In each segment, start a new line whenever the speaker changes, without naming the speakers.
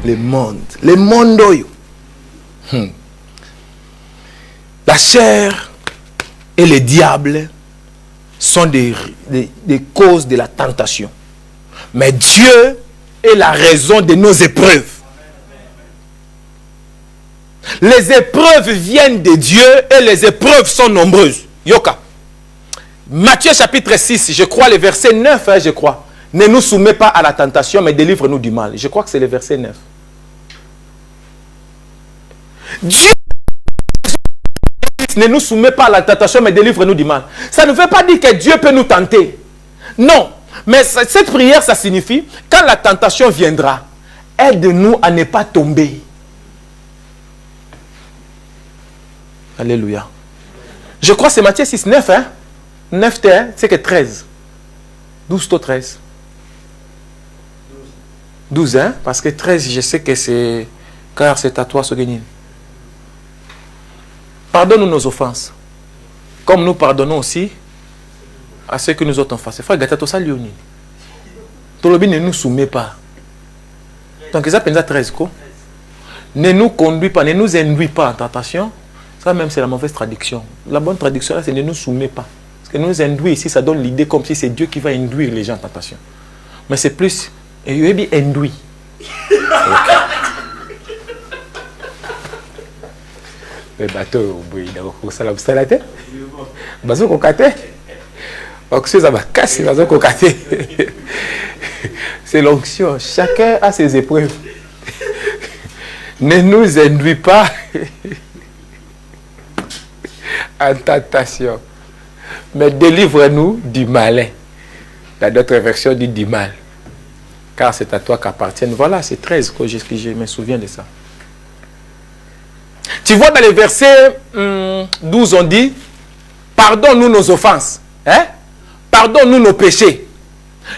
Le monde. Le monde. La chair et le diable sont des causes de la tentation. Mais Dieu est la raison de nos épreuves. Les épreuves viennent de Dieu et les épreuves sont nombreuses. Yoka. Matthieu chapitre 6, je crois, le verset 9, je crois. Ne nous soumets pas à la tentation, mais délivre-nous du mal. Je crois que c'est le verset 9. Dieu ne nous soumet pas à la tentation, mais délivre-nous du mal. Ça ne veut pas dire que Dieu peut nous tenter. Non. Mais cette prière, ça signifie, quand la tentation viendra, aide-nous à ne pas tomber. Alléluia. Je crois que c'est Matthieu 6, 9. 9, c'est que 13. 12 to 13. 12, parce que 13, je sais que c'est... Car c'est à toi, ce gagné. Pardonne-nous nos offenses. Comme nous pardonnons aussi à ceux que nous autres en face. Frère, gâte ça, Léonie. Tolobi ne nous soumet pas. Donc, ça pense 13, quoi. Ne nous conduis pas, ne nous induis pas en tentation. Ça même, c'est la mauvaise traduction. La bonne traduction, là, c'est ne nous soumet pas. Parce que nous induire ici, ça donne l'idée comme si c'est Dieu qui va induire les gens en tentation. Mais c'est plus, il est bien induit. Le bateau, il a ça la salade. Bazo kokate. Oxy ça va casser bazo kokate. C'est l'onction. Chacun a ses épreuves. Ne nous induis pas en tentation, mais délivre-nous du malin. La d'autres version dit du mal. Car c'est à toi qu'appartiennent. Voilà, c'est 13 que je me souviens de ça. Tu vois dans les versets 12, on dit, pardonne-nous nos offenses. Pardonne-nous nos péchés.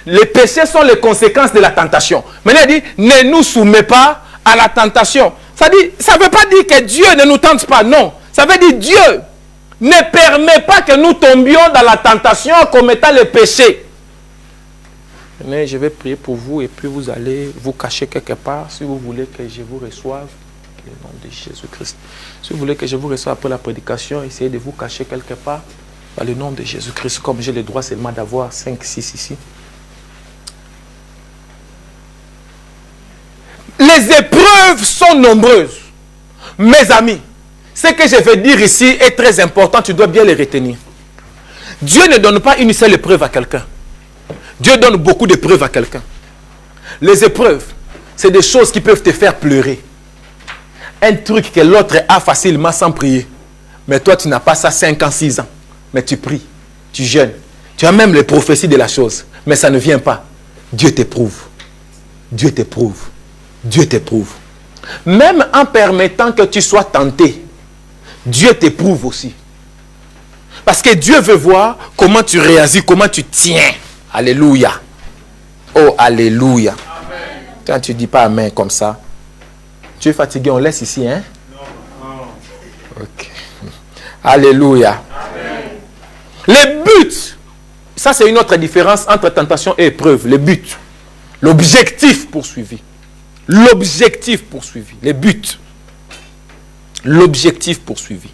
Les péchés sont les conséquences de la tentation. Maintenant, il dit, ne nous soumets pas à la tentation. Ça ne veut pas dire que Dieu ne nous tente pas, non. Ça veut dire Dieu ne permet pas que nous tombions dans la tentation en commettant les péchés. Mais je vais prier pour vous et puis vous allez vous cacher quelque part si vous voulez que je vous reçoive. Au nom de Jésus-Christ. Si vous voulez que je vous reçoive après la prédication, essayez de vous cacher quelque part. Dans le nom de Jésus-Christ, comme j'ai le droit seulement d'avoir 5, 6 ici. Les épreuves sont nombreuses. Mes amis, ce que je vais dire ici est très important, tu dois bien les retenir. Dieu ne donne pas une seule épreuve à quelqu'un. Dieu donne beaucoup d'épreuves à quelqu'un. Les épreuves, c'est des choses qui peuvent te faire pleurer. Un truc que l'autre a facilement sans prier. Mais toi, tu n'as pas ça 5 ans, 6 ans. Mais tu pries, tu jeûnes. Tu as même les prophéties de la chose. Mais ça ne vient pas. Dieu t'éprouve. Dieu t'éprouve. Dieu t'éprouve. Même en permettant que tu sois tenté, Dieu t'éprouve aussi. Parce que Dieu veut voir comment tu réagis, comment tu tiens. Alléluia. Oh, alléluia. Amen. Quand tu ne dis pas amen comme ça, tu es fatigué, on laisse ici, hein? Non. Ok. Alléluia. Amen. Le but, ça c'est une autre différence entre tentation et épreuve. Le but, l'objectif poursuivi. L'objectif poursuivi. Le but. L'objectif poursuivi.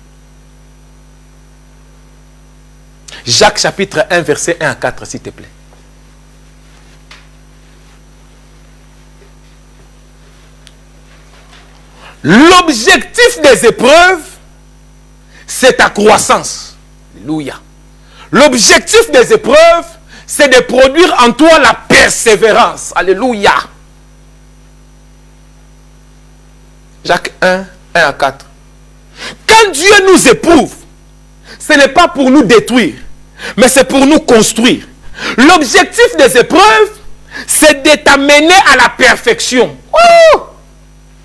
Jacques chapitre 1, verset 1 à 4, s'il te plaît. L'objectif des épreuves, c'est ta croissance. Alléluia. L'objectif des épreuves, c'est de produire en toi la persévérance. Alléluia. Jacques 1, 1 à 4. Quand Dieu nous éprouve, ce n'est pas pour nous détruire, mais c'est pour nous construire. L'objectif des épreuves, c'est de t'amener à la perfection. Oh!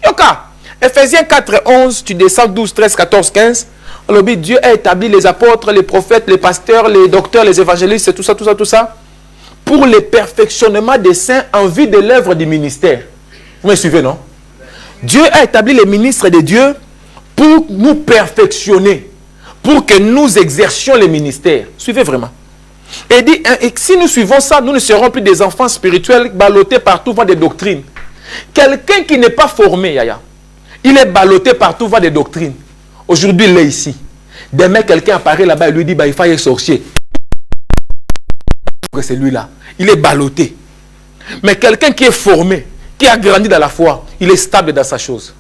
Yoka! Ephésiens 4, 11, tu descends 12, 13, 14, 15. Alors, Dieu a établi les apôtres, les prophètes, les pasteurs, les docteurs, les évangélistes, tout ça, pour le perfectionnement des saints en vue de l'œuvre du ministère. Vous me suivez, non? Dieu a établi les ministres de Dieu pour nous perfectionner, pour que nous exercions les ministères. Suivez vraiment. Et dit, et si nous suivons ça, nous ne serons plus des enfants spirituels ballottés partout par des doctrines. Quelqu'un qui n'est pas formé, Yaya, il est ballotté partout, voit des doctrines. Aujourd'hui, il est ici. Demain, quelqu'un apparaît là-bas et lui dit, bah, il faut aller sorcier. C'est lui-là. Il est ballotté. Mais quelqu'un qui est formé, qui a grandi dans la foi, il est stable dans sa chose.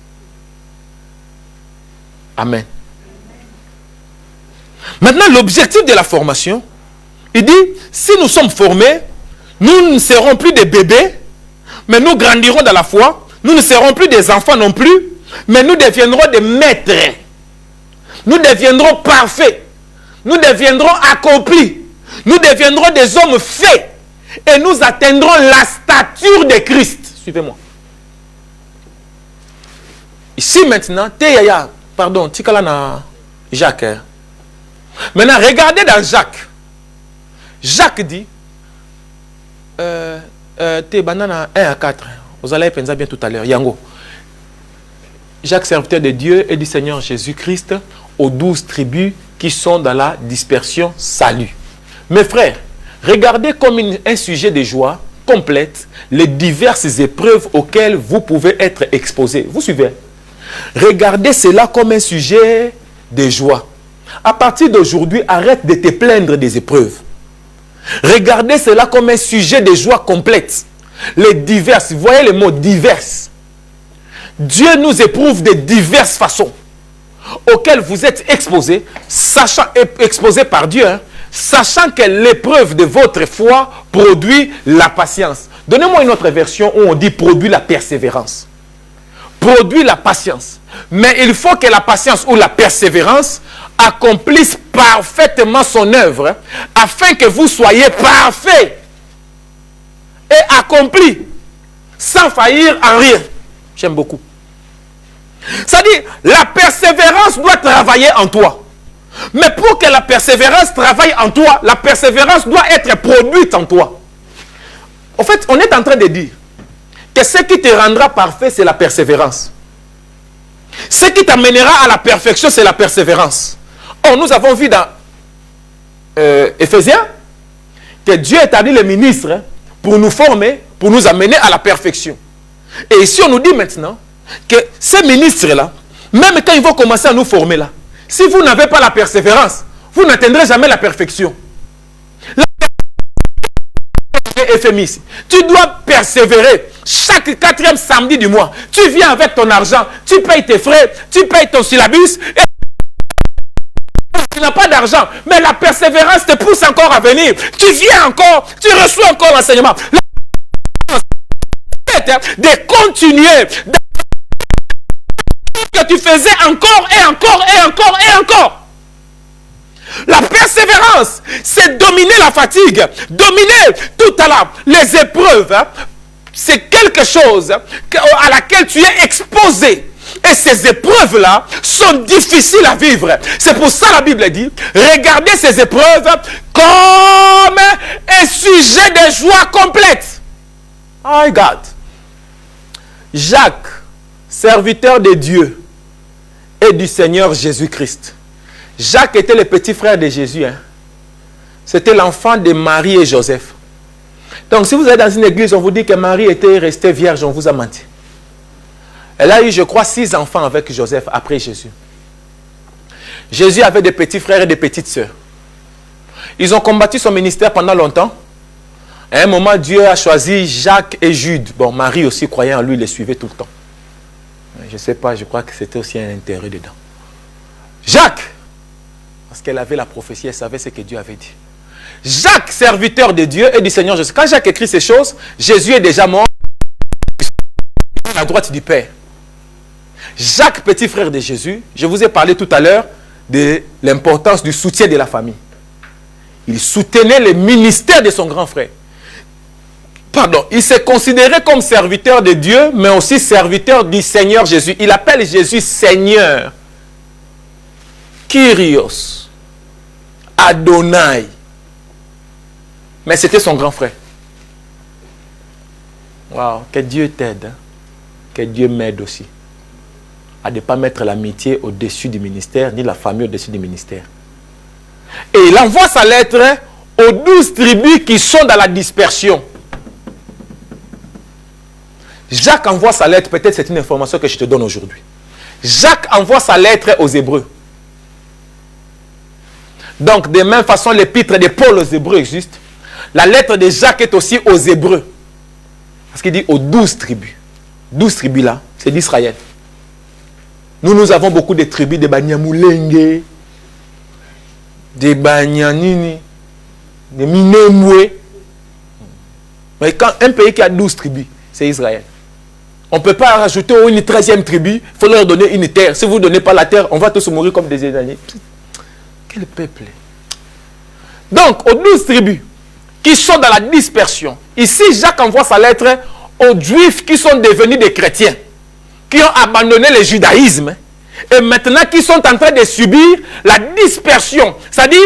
Amen. Maintenant, l'objectif de la formation, il dit, si nous sommes formés, nous ne serons plus des bébés, mais nous grandirons dans la foi. Nous ne serons plus des enfants non plus, mais nous deviendrons des maîtres. Nous deviendrons parfaits. Nous deviendrons accomplis. Nous deviendrons des hommes faits. Et nous atteindrons la stature de Christ. Suivez-moi. Ici maintenant, Yaya, pardon, Tikalana Jacques. Maintenant, regardez dans Jacques. Jacques dit, banana 1 à 4. Vous allez penser bien tout à l'heure. Yango. Jacques, serviteur de Dieu et du Seigneur Jésus-Christ, aux 12 tribus qui sont dans la dispersion, salut. Mes frères, regardez comme un sujet de joie complète les diverses épreuves auxquelles vous pouvez être exposés. Vous suivez? Regardez cela comme un sujet de joie. À partir d'aujourd'hui, arrête de te plaindre des épreuves. Regardez cela comme un sujet de joie complète. Les diverses, vous voyez le mot diverses. Dieu nous éprouve de diverses façons auxquelles vous êtes exposés, sachant, exposés par Dieu, hein, sachant que l'épreuve de votre foi produit la patience. Donnez-moi une autre version où on dit produit la persévérance. Produit la patience. Mais il faut que la patience ou la persévérance accomplisse parfaitement son œuvre afin que vous soyez parfaits et accomplis sans faillir en rien. J'aime beaucoup. C'est-à-dire, la persévérance doit travailler en toi. Mais pour que la persévérance travaille en toi, la persévérance doit être produite en toi. En fait, on est en train de dire que ce qui te rendra parfait, c'est la persévérance. Ce qui t'amènera à la perfection, c'est la persévérance. Or, nous avons vu dans Éphésiens que Dieu établit les ministres pour nous former, pour nous amener à la perfection. Et ici, on nous dit maintenant que ces ministres-là, même quand ils vont commencer à nous former là, si vous n'avez pas la persévérance, vous n'atteindrez jamais la perfection. FMI, tu dois persévérer. Chaque 4e samedi du mois, tu viens avec ton argent, tu payes tes frais, tu payes ton syllabus, et tu n'as pas d'argent, mais la persévérance te pousse encore à venir. Tu viens encore, tu reçois encore l'enseignement. De continuer, que tu faisais encore et encore et encore et encore. La persévérance, c'est dominer la fatigue, dominer tout à l'heure les épreuves. Hein. C'est quelque chose à laquelle tu es exposé. Et ces épreuves-là sont difficiles à vivre. C'est pour ça la Bible dit, regardez ces épreuves comme un sujet de joie complète. Oh God. Jacques, serviteur de Dieu et du Seigneur Jésus-Christ. Jacques était le petit frère de Jésus. Hein. C'était l'enfant de Marie et Joseph. Donc, si vous êtes dans une église, on vous dit que Marie était restée vierge, on vous a menti. Elle a eu, je crois, 6 enfants avec Joseph après Jésus. Jésus avait des petits frères et des petites sœurs. Ils ont combattu son ministère pendant longtemps. À un moment, Dieu a choisi Jacques et Jude. Bon, Marie aussi croyait en lui, les suivait tout le temps. Je ne sais pas, je crois que c'était aussi un intérêt dedans. Jacques, parce qu'elle avait la prophétie, elle savait ce que Dieu avait dit. Jacques, serviteur de Dieu et du Seigneur Jésus. Quand Jacques écrit ces choses, Jésus est déjà mort à la droite du Père. Jacques, petit frère de Jésus, je vous ai parlé tout à l'heure de l'importance du soutien de la famille. Il soutenait le ministère de son grand frère. Pardon, il s'est considéré comme serviteur de Dieu, mais aussi serviteur du Seigneur Jésus. Il appelle Jésus Seigneur. Kyrios. Adonai. Mais c'était son grand frère. Waouh, que Dieu t'aide. Hein? Que Dieu m'aide aussi. À ne pas mettre l'amitié au-dessus du ministère, ni la famille au-dessus du ministère. Et il envoie sa lettre aux 12 tribus qui sont dans la dispersion. Jacques envoie sa lettre, peut-être c'est une information que je te donne aujourd'hui. Jacques envoie sa lettre aux Hébreux. Donc, de même façon, l'épître de Paul aux Hébreux existe. La lettre de Jacques est aussi aux Hébreux. Parce qu'il dit aux 12 tribus. 12 tribus là, c'est d'Israël. Nous avons beaucoup de tribus, de Banyamulenge, de Banyanini, de Minemwe. Mais quand un pays qui a 12 tribus, c'est Israël. On ne peut pas rajouter une 13e tribu, il faut leur donner une terre. Si vous ne donnez pas la terre, on va tous mourir comme des énagnés. Quel peuple. Donc, aux 12 tribus qui sont dans la dispersion. Ici, Jacques envoie sa lettre aux Juifs qui sont devenus des chrétiens, qui ont abandonné le judaïsme et maintenant qui sont en train de subir la dispersion. C'est-à-dire,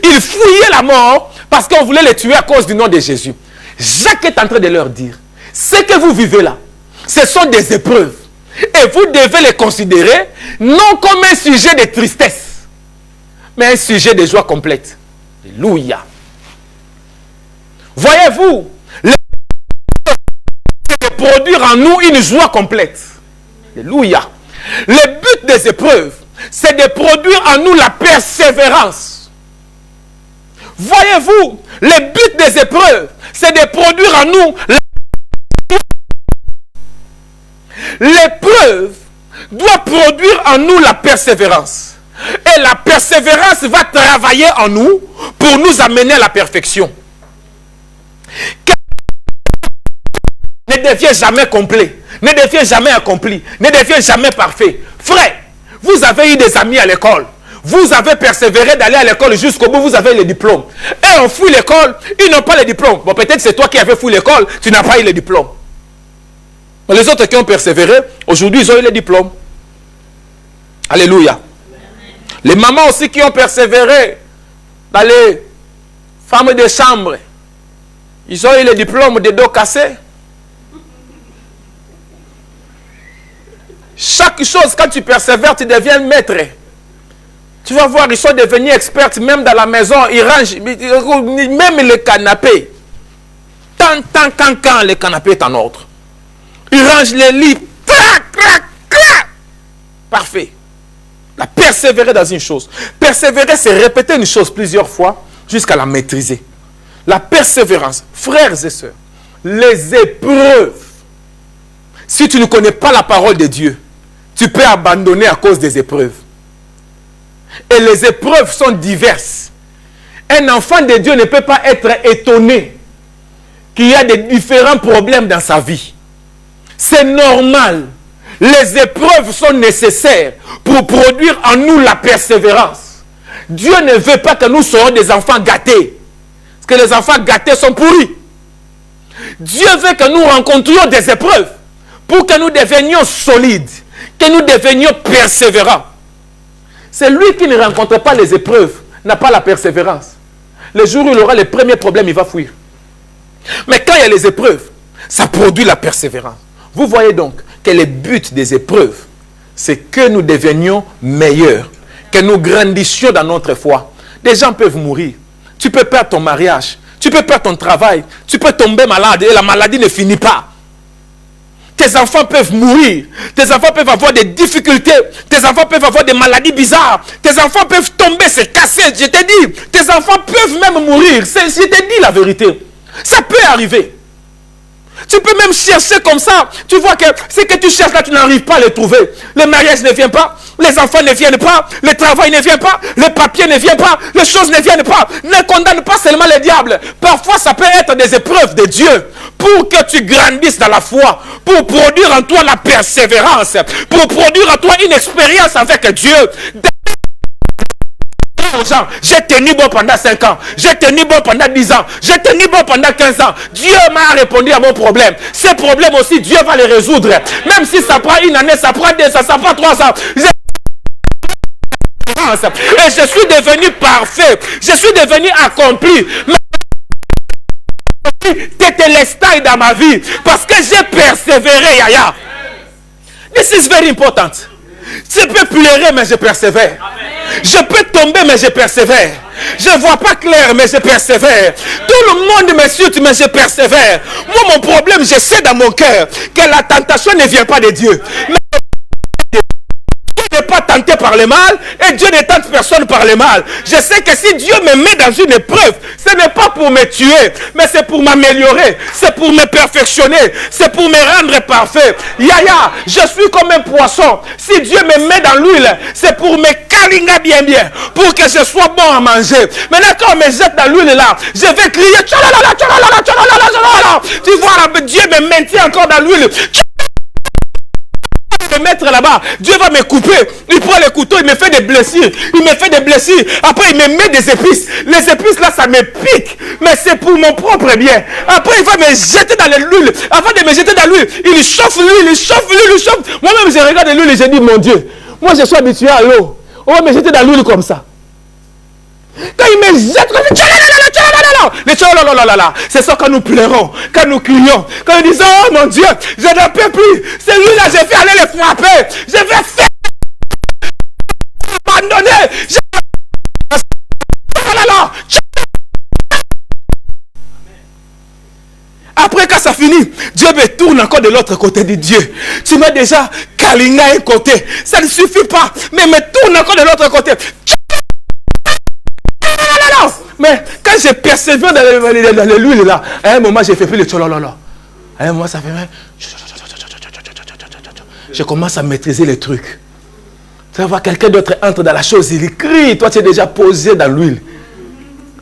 ils fouillaient la mort parce qu'on voulait les tuer à cause du nom de Jésus. Jacques est en train de leur dire, ce que vous vivez là, ce sont des épreuves. Et vous devez les considérer non comme un sujet de tristesse, mais un sujet de joie complète. Alléluia. Voyez-vous, le but de produire en nous une joie complète. Alléluia. Le but des épreuves, c'est de produire en nous la persévérance. Voyez-vous, le but des épreuves, c'est de produire en nous l'épreuve doit produire en nous la persévérance. Et la persévérance va travailler en nous pour nous amener à la perfection. Ne devient jamais complet, ne devient jamais accompli, ne devient jamais parfait. Frère, vous avez eu des amis à l'école. Vous avez persévéré d'aller à l'école jusqu'au bout, vous avez le diplôme. Et on fouille l'école, ils n'ont pas le diplôme. Bon, peut-être c'est toi qui avais fouillé l'école, tu n'as pas eu le diplôme. Mais les autres qui ont persévéré, aujourd'hui, ils ont eu le diplôme. Alléluia. Les mamans aussi qui ont persévéré dans les femmes de chambre, ils ont eu le diplôme de dos cassés. Chaque chose, quand tu persévères, tu deviens maître. Tu vas voir, ils sont devenus experts, même dans la maison, ils rangent, même le canapé. Quand le canapé est en ordre. Ils rangent les lits. Parfait. La persévérer dans une chose. Persévérer, c'est répéter une chose plusieurs fois jusqu'à la maîtriser. La persévérance, frères et sœurs, les épreuves. Si tu ne connais pas la parole de Dieu, tu peux abandonner à cause des épreuves. Et les épreuves sont diverses. Un enfant de Dieu ne peut pas être étonné qu'il y a des différents problèmes dans sa vie. C'est normal. Les épreuves sont nécessaires pour produire en nous la persévérance. Dieu ne veut pas que nous soyons des enfants gâtés. Parce que les enfants gâtés sont pourris. Dieu veut que nous rencontrions des épreuves pour que nous devenions solides, que nous devenions persévérants. Celui qui ne rencontre pas les épreuves n'a pas la persévérance. Le jour où il aura les premiers problèmes, il va fuir. Mais quand il y a les épreuves, ça produit la persévérance. Vous voyez donc que le but des épreuves, c'est que nous devenions meilleurs, que nous grandissions dans notre foi. Des gens peuvent mourir. Tu peux perdre ton mariage, tu peux perdre ton travail, tu peux tomber malade et la maladie ne finit pas. Tes enfants peuvent mourir, tes enfants peuvent avoir des difficultés, tes enfants peuvent avoir des maladies bizarres, tes enfants peuvent tomber, se casser, je t'ai dit, tes enfants peuvent même mourir, je t'ai dit la vérité. Ça peut arriver. Tu peux même chercher comme ça. Tu vois que ce que tu cherches là, tu n'arrives pas à le trouver. Le mariage ne vient pas. Les enfants ne viennent pas. Le travail ne vient pas. Les papiers ne viennent pas. Les choses ne viennent pas. Ne condamne pas seulement le diable. Parfois, ça peut être des épreuves de Dieu pour que tu grandisses dans la foi. Pour produire en toi la persévérance. Pour produire en toi une expérience avec Dieu. J'ai tenu bon pendant 5 ans, j'ai tenu bon pendant 10 ans, j'ai tenu bon pendant 15 ans. Dieu m'a répondu à mon problème. Ces problèmes aussi, Dieu va les résoudre. Même si ça prend une année, ça prend 2 ans, ça prend 3 ans. Et je suis devenu parfait. Je suis devenu accompli. T'étais l'estail dans ma vie parce que j'ai persévéré, Yaya. This is very important. Je peux pleurer, mais je persévère. Je peux tomber, mais je persévère. Je ne vois pas clair, mais je persévère. Tout le monde m'insulte, mais je persévère. Moi, mon problème, je sais dans mon cœur que la tentation ne vient pas de Dieu. Mais Dieu n'est pas tenté par le mal et Dieu ne tente personne par le mal. Je sais que si Dieu me met dans une épreuve, ce n'est pas pour me tuer, mais c'est pour m'améliorer, c'est pour me perfectionner, c'est pour me rendre parfait. Yaya, je suis comme un poisson. Si Dieu me met dans l'huile, c'est pour me calinga bien, pour que je sois bon à manger. Maintenant, quand on me jette dans l'huile là, je vais crier, tchalalala, tchalalala, tchalalala, tchalalala. Tu vois, Dieu me maintient encore dans l'huile. Me mettre là-bas, Dieu va me couper, il prend le couteau, il me fait des blessures, après il me met des épices, les épices là ça me pique, mais c'est pour mon propre bien. Après il va me jeter dans l'huile, avant de me jeter dans l'huile, il chauffe l'huile, moi-même je regarde l'huile et je dis mon Dieu, moi je suis habitué à l'eau, on va me jeter dans l'huile comme ça. Quand il me jette, c'est ça quand nous pleurons, quand nous crions, quand nous disons, oh mon Dieu, je ne peux plus, celui-là, je vais aller le frapper, je vais faire abandonner. Après quand ça finit, Dieu me tourne encore de l'autre côté de Dieu. Tu m'as déjà câliné à un côté, ça ne suffit pas, mais me tourne encore de l'autre côté. Mais quand je persévère dans l'huile là, à un moment j'ai fait plus le tcholololo. À un moment ça fait même. Je commence à maîtriser les trucs. Tu vas voir quelqu'un d'autre entre dans la chose, il crie, toi tu es déjà posé dans l'huile.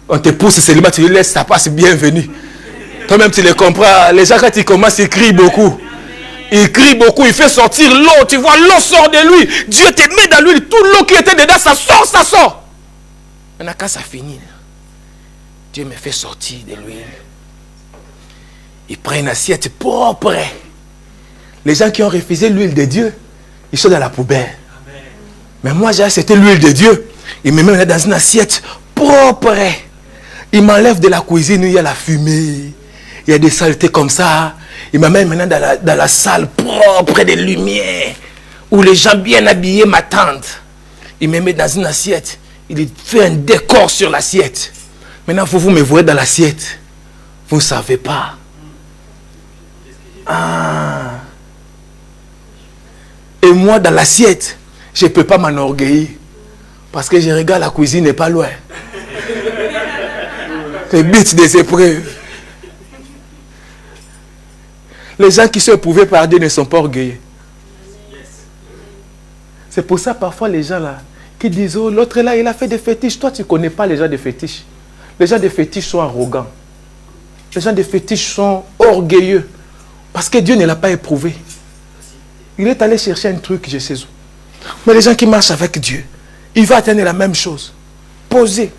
On te pousse seulement, tu lui laisses, ça passe, bienvenue. Toi-même tu le comprends, les gens quand ils commencent, ils crient beaucoup. Il crie beaucoup, il fait sortir l'eau, tu vois, l'eau sort de lui. Dieu te met dans l'huile, toute l'eau qui était dedans, ça sort. Maintenant quand ça finit, Dieu me fait sortir de l'huile. Il prend une assiette propre. Les gens qui ont refusé l'huile de Dieu, ils sont dans la poubelle. Amen. Mais moi, j'ai accepté l'huile de Dieu. Il me met dans une assiette propre. Il m'enlève de la cuisine où il y a la fumée. Il y a des saletés comme ça. Il m'amène maintenant dans la salle propre des lumières où les gens bien habillés m'attendent. Il me met dans une assiette. Il fait un décor sur l'assiette. Maintenant, vous me voyez dans l'assiette. Vous ne savez pas. Ah. Et moi, dans l'assiette, je ne peux pas m'enorgueillir. Parce que je regarde la cuisine n'est pas loin. C'est vite des épreuves. Les gens qui sont éprouvés par Dieu ne sont pas orgueilleux. C'est pour ça, parfois, les gens là, qui disent, oh, l'autre là, il a fait des fétiches. Toi, tu ne connais pas les gens des fétiches. Les gens des fétiches sont arrogants. Les gens des fétiches sont orgueilleux. Parce que Dieu ne l'a pas éprouvé. Il est allé chercher un truc, je sais où. Mais les gens qui marchent avec Dieu, il va atteindre la même chose. Posé,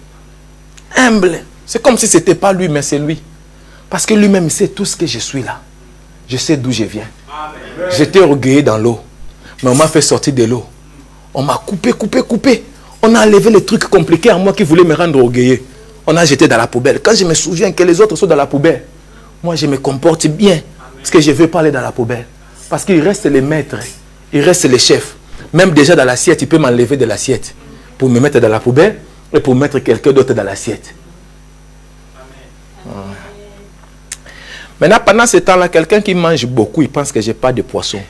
humble. C'est comme si ce n'était pas lui, mais c'est lui. Parce que lui-même, il sait tout ce que je suis là. Je sais d'où je viens. J'étais orgueilleux dans l'eau. Mais on m'a fait sortir de l'eau. On m'a coupé. On a enlevé les trucs compliqués à moi qui voulaient me rendre orgueilleux. On a jeté dans la poubelle. Quand je me souviens que les autres sont dans la poubelle, moi je me comporte bien. Parce que je ne veux pas aller dans la poubelle. Parce qu'il reste les maîtres. Il reste les chefs. Même déjà dans l'assiette, il peut m'enlever de l'assiette. Pour me mettre dans la poubelle et pour mettre quelqu'un d'autre dans l'assiette. Maintenant, pendant ce temps-là, quelqu'un qui mange beaucoup, il pense que je n'ai pas de poisson.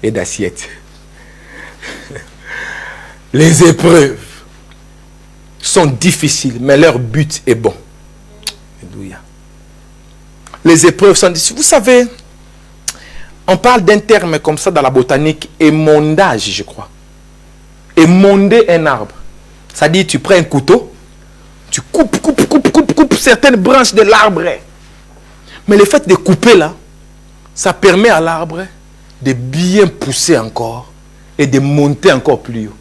Et d'assiette. Les épreuves sont difficiles, mais leur but est bon. Les épreuves sont difficiles. Vous savez, on parle d'un terme comme ça dans la botanique, émondage, je crois. Émonder un arbre. Ça dit, tu prends un couteau, tu coupes certaines branches de l'arbre. Mais le fait de couper là, ça permet à l'arbre de bien pousser encore et de monter encore plus haut.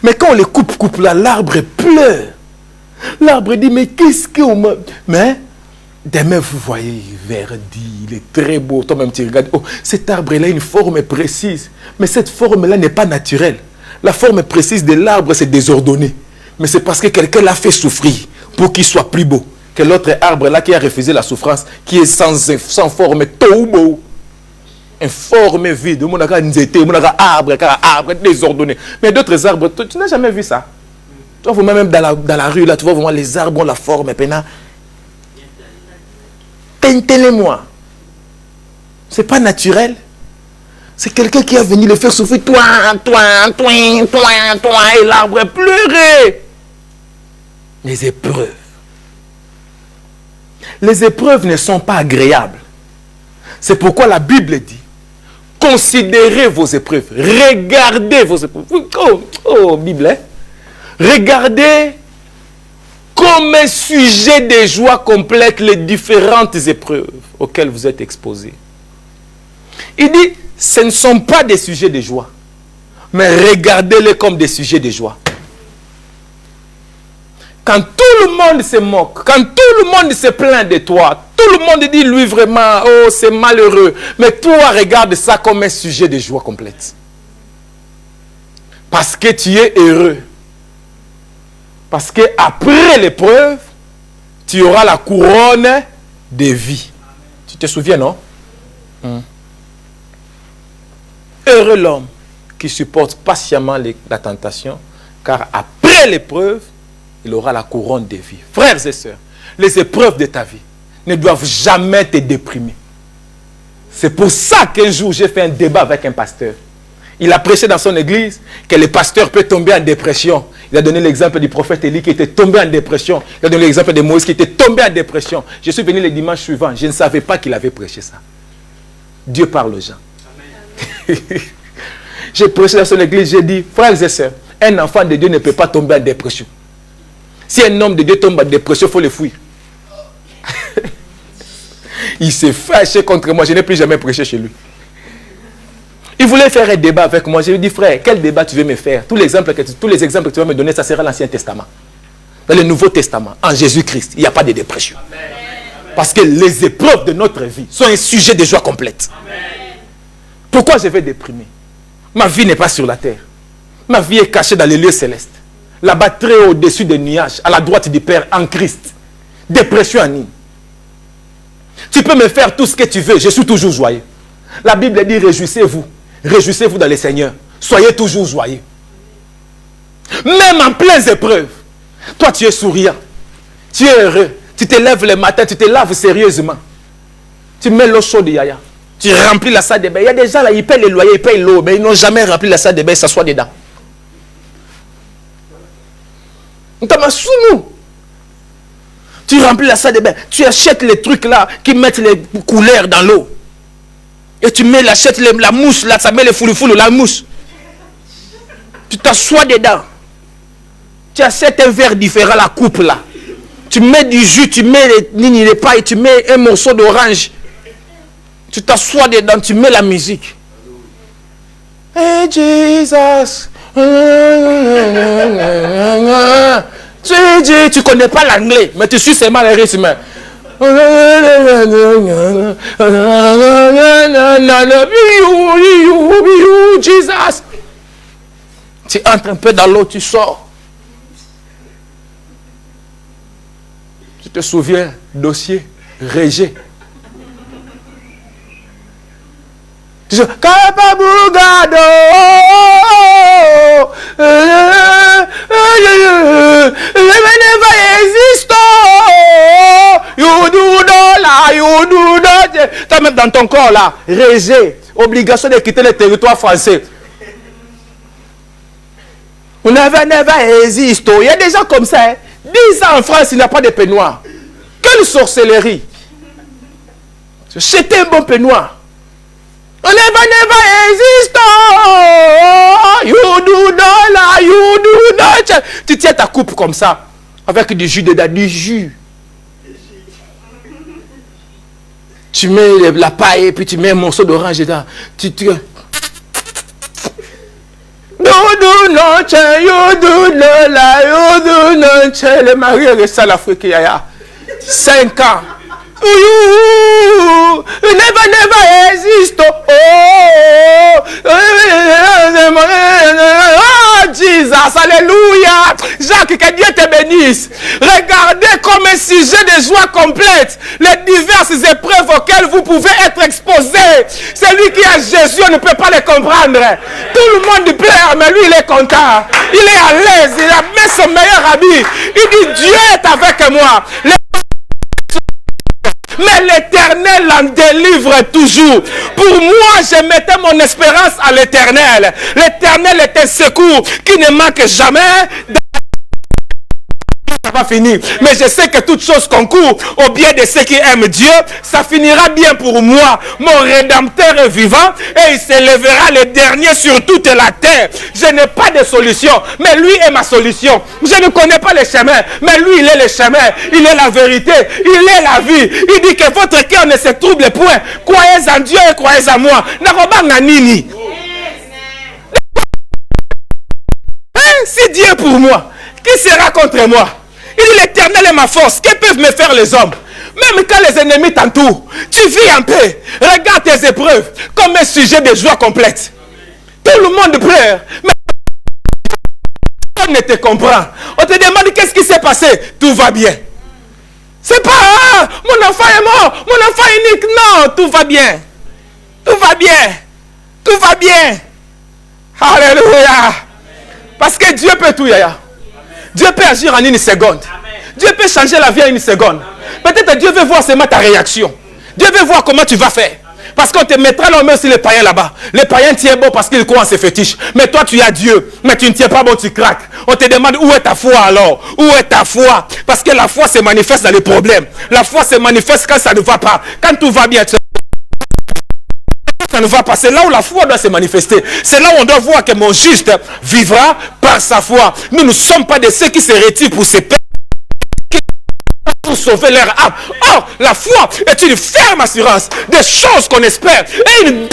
Mais quand on le coupe là, l'arbre pleure. L'arbre dit, mais qu'est-ce qu'on m'a... Mais, demain, vous voyez, il verdit, il est très beau. Toi-même, tu regardes, oh, cet arbre-là a une forme précise. Mais cette forme-là n'est pas naturelle. La forme précise de l'arbre, c'est désordonné. Mais c'est parce que quelqu'un l'a fait souffrir pour qu'il soit plus beau que l'autre arbre-là qui a refusé la souffrance, qui est sans forme, tout beau. Informe, vide. On a nzete, on a arbre désordonné. Mais d'autres arbres, tu n'as jamais vu ça. Tu vois, même dans la rue, là, tu vois vraiment les arbres ont la forme. Tentez-les-moi. C'est pas naturel. C'est quelqu'un qui a venu le faire souffrir. Et l'arbre pleurait. Les épreuves. Les épreuves ne sont pas agréables. C'est pourquoi la Bible dit, considérez vos épreuves. Regardez vos épreuves. Oh, Bible, hein? Regardez comme un sujet de joie complète les différentes épreuves auxquelles vous êtes exposés. Il dit, ce ne sont pas des sujets de joie, mais regardez-les comme des sujets de joie. Quand tout le monde se moque, quand tout le monde se plaint de toi, tout le monde dit, lui vraiment, oh c'est malheureux, mais toi regarde ça comme un sujet de joie complète. Parce que tu es heureux. Parce que après l'épreuve, tu auras la couronne de vie. Tu te souviens, non? Heureux l'homme qui supporte patiemment la tentation, car après l'épreuve, il aura la couronne de vie. Frères et sœurs, les épreuves de ta vie ne doivent jamais te déprimer. C'est pour ça qu'un jour, j'ai fait un débat avec un pasteur. Il a prêché dans son église que le pasteur peut tomber en dépression. Il a donné l'exemple du prophète Élie qui était tombé en dépression. Il a donné l'exemple de Moïse qui était tombé en dépression. Je suis venu le dimanche suivant. Je ne savais pas qu'il avait prêché ça. Dieu parle aux gens. J'ai prêché dans son église. J'ai dit, frères et sœurs, un enfant de Dieu ne peut pas tomber en dépression. Si un homme de Dieu tombe en dépression, il faut le fuir. Il s'est fâché contre moi. Je n'ai plus jamais prêché chez lui. Il voulait faire un débat avec moi. Je lui ai dit, frère, quel débat tu veux me faire? Tous les exemples que tu vas me donner, ça sera l'Ancien Testament. Dans le Nouveau Testament, en Jésus-Christ, il n'y a pas de dépression. Amen. Parce que les épreuves de notre vie sont un sujet de joie complète. Amen. Pourquoi je vais déprimer? Ma vie n'est pas sur la terre. Ma vie est cachée dans les lieux célestes. Là-bas, très au-dessus des nuages, à la droite du Père, en Christ. Dépression en nous. Tu peux me faire tout ce que tu veux, je suis toujours joyeux. La Bible dit, réjouissez-vous. Réjouissez-vous dans le Seigneur. Soyez toujours joyeux. Même en pleine épreuve, toi tu es souriant. Tu es heureux. Tu te lèves le matin, tu te laves sérieusement. Tu mets l'eau chaude, yaya. Tu remplis la salle de bain. Il y a des gens là, ils paient les loyers, ils payent l'eau, mais ils n'ont jamais rempli la salle de bain, ils s'assoient dedans. Tu remplis la salle de bain. Tu achètes les trucs là qui mettent les couleurs dans l'eau. Et tu mets, achètes la mousse là, ça met les foulou, la mousse. Tu t'assois dedans. Tu achètes un verre différent, la coupe là. Tu mets du jus, tu mets les pailles, tu mets un morceau d'orange. Tu t'assois dedans, tu mets la musique. Hey Jesus. Tu connais pas l'anglais, mais tu suis seulement les rythmes. Jesus. Tu entres un peu dans l'eau, tu sors. Tu te souviens, dossier, rejet. Tu dis, Kapabugado, never exist. You do not, you do not. Tu as même dans ton corps là, rejet, obligation de quitter le territoire français. Never exist. Il y a des gens comme ça. 10 ans en France, il n'y a pas de peignoir. Quelle sorcellerie. C'était un bon peignoir. Never exist. You do not, you do not. Tu tiens ta coupe comme ça, avec du jus dedans, du jus. Tu mets la paille et puis tu mets un morceau d'orange dedans. Tu you do not, you do not, you do not. Le mari reste à l'Afrique, yaya. 5 ans. You never exist. Oh, Jesus, alléluia. Jacques, que Dieu te bénisse. Regardez comme comme un sujet de joie complète. Les diverses épreuves auxquelles vous pouvez être exposés. Celui qui a Jésus, on ne peut pas les comprendre. Tout le monde pleure, mais lui, il est content. Il est à l'aise. Il a mis son meilleur habit. Il dit, Dieu est avec moi. Mais l'Éternel en délivre toujours. Pour moi, je mettais mon espérance à l'Éternel. L'Éternel est un secours qui ne manque jamais. Ça va finir. Mais je sais que toute chose concourt au bien de ceux qui aiment Dieu. Ça finira bien pour moi. Mon Rédempteur est vivant et il s'élèvera le dernier sur toute la terre. Je n'ai pas de solution, mais lui est ma solution. Je ne connais pas les chemins, mais lui, il est le chemin. Il est la vérité. Il est la vie. Il dit que votre cœur ne se trouble point. Croyez en Dieu et croyez en moi. Si Dieu est pour moi, qui sera contre moi? Il dit, l'Éternel est ma force. Que peuvent me faire les hommes? Même quand les ennemis t'entourent, tu vis en paix. Regarde tes épreuves comme un sujet de joie complète. Tout le monde pleure. Mais personne ne te comprend. On te demande qu'est-ce qui s'est passé. Tout va bien. C'est pas, mon enfant est mort. Mon enfant est unique. Non, tout va bien. Tout va bien. Tout va bien. Alléluia. Parce que Dieu peut tout, Yaya. Dieu peut agir en une seconde. Amen. Dieu peut changer la vie en une seconde. Peut-être Dieu veut voir seulement ta réaction. Dieu veut voir comment tu vas faire. Amen. Parce qu'on te mettra là, même aussi les païens là-bas. Les païens tiennent bon parce qu'ils croient en ses fétiches. Mais toi, tu as Dieu. Mais tu ne tiens pas bon, tu craques. On te demande où est ta foi alors? Où est ta foi? Parce que la foi se manifeste dans les problèmes. La foi se manifeste quand ça ne va pas. Quand tout va bien, ça ne va pas. C'est là où la foi doit se manifester. C'est là où on doit voir que mon juste vivra par sa foi. Nous ne sommes pas de ceux qui se retirent pour se perdre, pour sauver leur âme. Or, la foi est une ferme assurance des choses qu'on espère. Et une...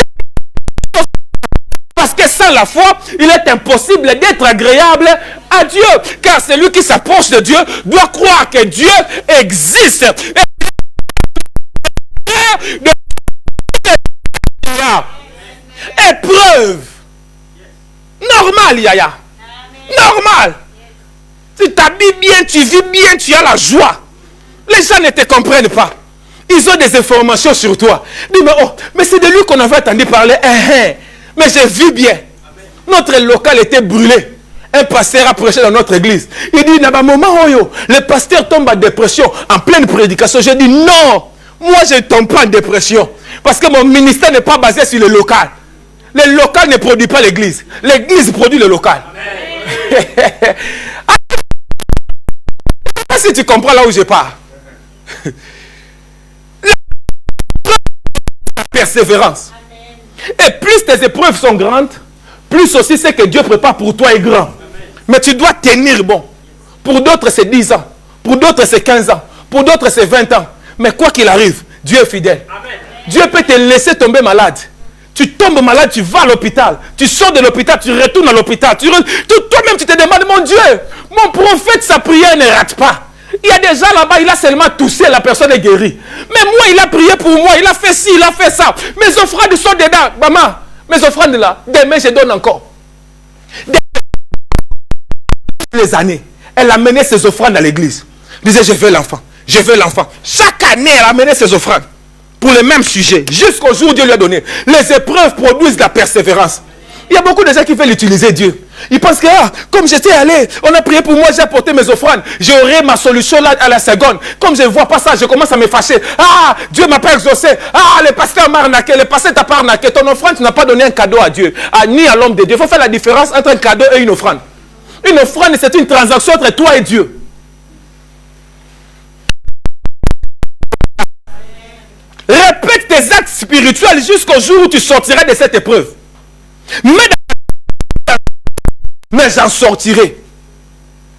Parce que sans la foi, il est impossible d'être agréable à Dieu. Car celui qui s'approche de Dieu doit croire que Dieu existe. Épreuve. Normal, Yaya. Normal. Tu t'habilles bien, tu vis bien, tu as la joie. Les gens ne te comprennent pas. Ils ont des informations sur toi. Dis, mais c'est de lui qu'on avait entendu parler. Mais je vis bien. Notre local était brûlé. Un pasteur a prêché dans notre église. Il dit, dans un moment où le pasteur tombe en dépression, en pleine prédication. Je dis, non, moi je ne tombe pas en dépression. Parce que mon ministère n'est pas basé sur le local. Le local ne produit pas l'église. L'église produit le local. Je ne sais pas si tu comprends là où je pars. La persévérance. Et plus tes épreuves sont grandes, plus aussi ce que Dieu prépare pour toi est grand. Mais tu dois tenir bon. Pour d'autres c'est 10 ans. Pour d'autres c'est 15 ans. Pour d'autres c'est 20 ans. Mais quoi qu'il arrive, Dieu est fidèle. Amen. Dieu peut te laisser tomber malade. Tu tombes malade, tu vas à l'hôpital. Tu sors de l'hôpital, tu retournes à l'hôpital. Toi-même, tu te demandes, mon Dieu, mon prophète, sa prière ne rate pas. Il y a des gens là-bas, il a seulement toussé, la personne est guérie. Mais moi, il a prié pour moi, il a fait ci, il a fait ça. Mes offrandes sont dedans. Maman, mes offrandes là, demain, je donne encore. Les années, elle a mené ses offrandes à l'église. Elle disait, je veux l'enfant, je veux l'enfant. Chaque année, elle a mené ses offrandes. Pour le même sujet, jusqu'au jour où Dieu lui a donné. Les épreuves produisent la persévérance. Il y a beaucoup de gens qui veulent utiliser Dieu. Ils pensent que, comme j'étais allé, on a prié pour moi, j'ai apporté mes offrandes. J'aurai ma solution là à la seconde. Comme je ne vois pas ça, je commence à me fâcher. Dieu m'a pas exaucé. Le pasteur m'a arnaqué, le pasteur t'a pas arnaqué. Ton offrande, tu n'as pas donné un cadeau à Dieu, ni à l'homme de Dieu. Il faut faire la différence entre un cadeau et une offrande. Une offrande, c'est une transaction entre toi et Dieu. Répète tes actes spirituels jusqu'au jour où tu sortiras de cette épreuve. Mais j'en sortirai.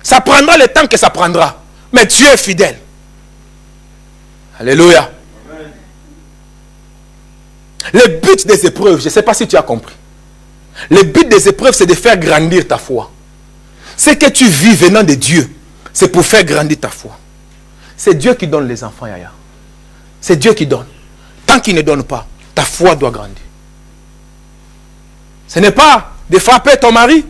Ça prendra le temps que ça prendra. Mais Dieu est fidèle. Alléluia. Amen. Le but des épreuves, je ne sais pas si tu as compris. Le but des épreuves, c'est de faire grandir ta foi. Ce que tu vis venant de Dieu, c'est pour faire grandir ta foi. C'est Dieu qui donne les enfants, Yaya. C'est Dieu qui donne. Tant qu'il ne donne pas, ta foi doit grandir. Ce n'est pas de frapper ton mari.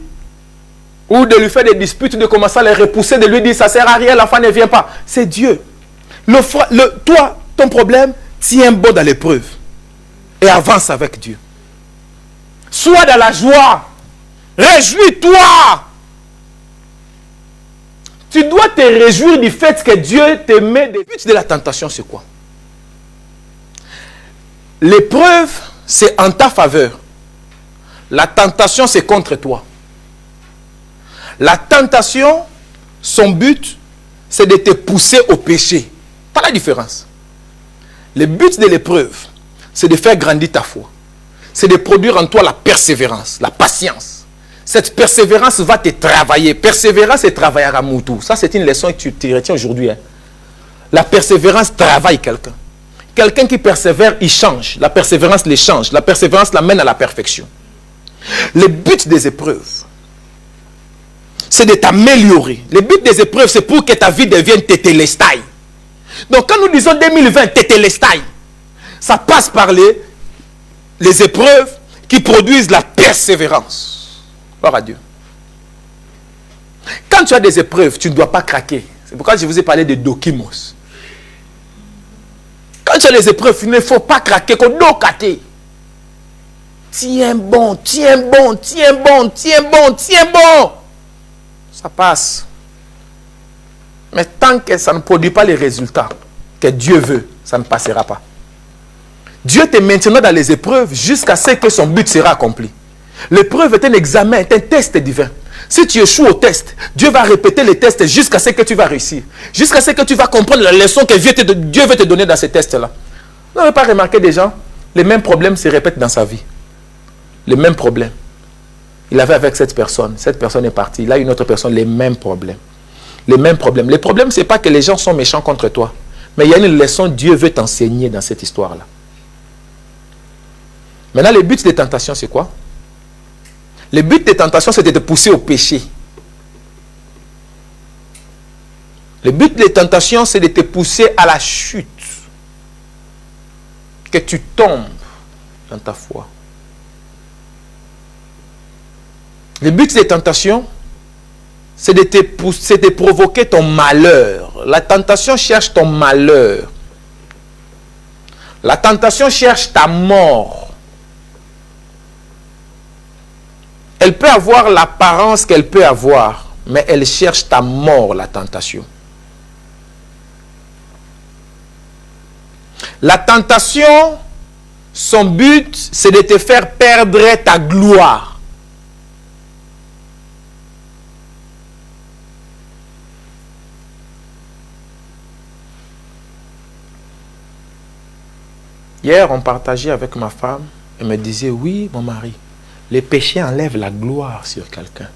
Ou de lui faire des disputes, de commencer à les repousser, de lui dire ça sert à rien, l'enfant ne vient pas. C'est Dieu. Toi, ton problème, tiens bon dans l'épreuve. Et avance avec Dieu. Sois dans la joie. Réjouis-toi. Tu dois te réjouir du fait que Dieu te met des buts de la tentation, c'est quoi? L'épreuve, c'est en ta faveur. La tentation, c'est contre toi. La tentation, son but, c'est de te pousser au péché. Pas la différence. Le but de l'épreuve, c'est de faire grandir ta foi. C'est de produire en toi la persévérance, la patience. Cette persévérance va te travailler. Persévérance et travailler à Moutou. Ça, c'est une leçon que tu retiens aujourd'hui. Hein. La persévérance travaille quelqu'un. Quelqu'un qui persévère, il change. La persévérance les change. La persévérance l'amène à la perfection. Le but des épreuves, c'est de t'améliorer. Le but des épreuves, c'est pour que ta vie devienne tétélestai. Donc, quand nous disons 2020, tétélestai, ça passe par les épreuves qui produisent la persévérance. Gloire à Dieu. Quand tu as des épreuves, tu ne dois pas craquer. C'est pourquoi je vous ai parlé de dokimos. Quand tu as des épreuves, il ne faut pas craquer. Tiens bon, tiens bon, tiens bon, tiens bon, tiens bon. Ça passe. Mais tant que ça ne produit pas les résultats que Dieu veut, ça ne passera pas. Dieu te maintiendra dans les épreuves jusqu'à ce que son but sera accompli. L'épreuve est un examen, est un test divin. Si tu échoues au test, Dieu va répéter les tests jusqu'à ce que tu vas réussir. Jusqu'à ce que tu vas comprendre la leçon que Dieu veut te donner dans ces tests-là. Vous n'avez pas remarqué des gens, les mêmes problèmes se répètent dans sa vie. Les mêmes problèmes. Il avait avec cette personne est partie. Il a une autre personne, les mêmes problèmes. Les mêmes problèmes. Les problèmes, ce n'est pas que les gens sont méchants contre toi. Mais il y a une leçon que Dieu veut t'enseigner dans cette histoire-là. Maintenant, le but des tentations, c'est quoi? Le but des tentations, c'est de te pousser au péché. Le but des tentations, c'est de te pousser à la chute. Que tu tombes dans ta foi. Le but des tentations, c'est de te pousser, de provoquer ton malheur. La tentation cherche ton malheur. La tentation cherche ta mort. Elle peut avoir l'apparence qu'elle peut avoir, mais elle cherche ta mort, la tentation. La tentation, son but, c'est de te faire perdre ta gloire. Hier, on partageait avec ma femme. Elle me disait, oui, mon mari, le péché enlève la gloire sur quelqu'un.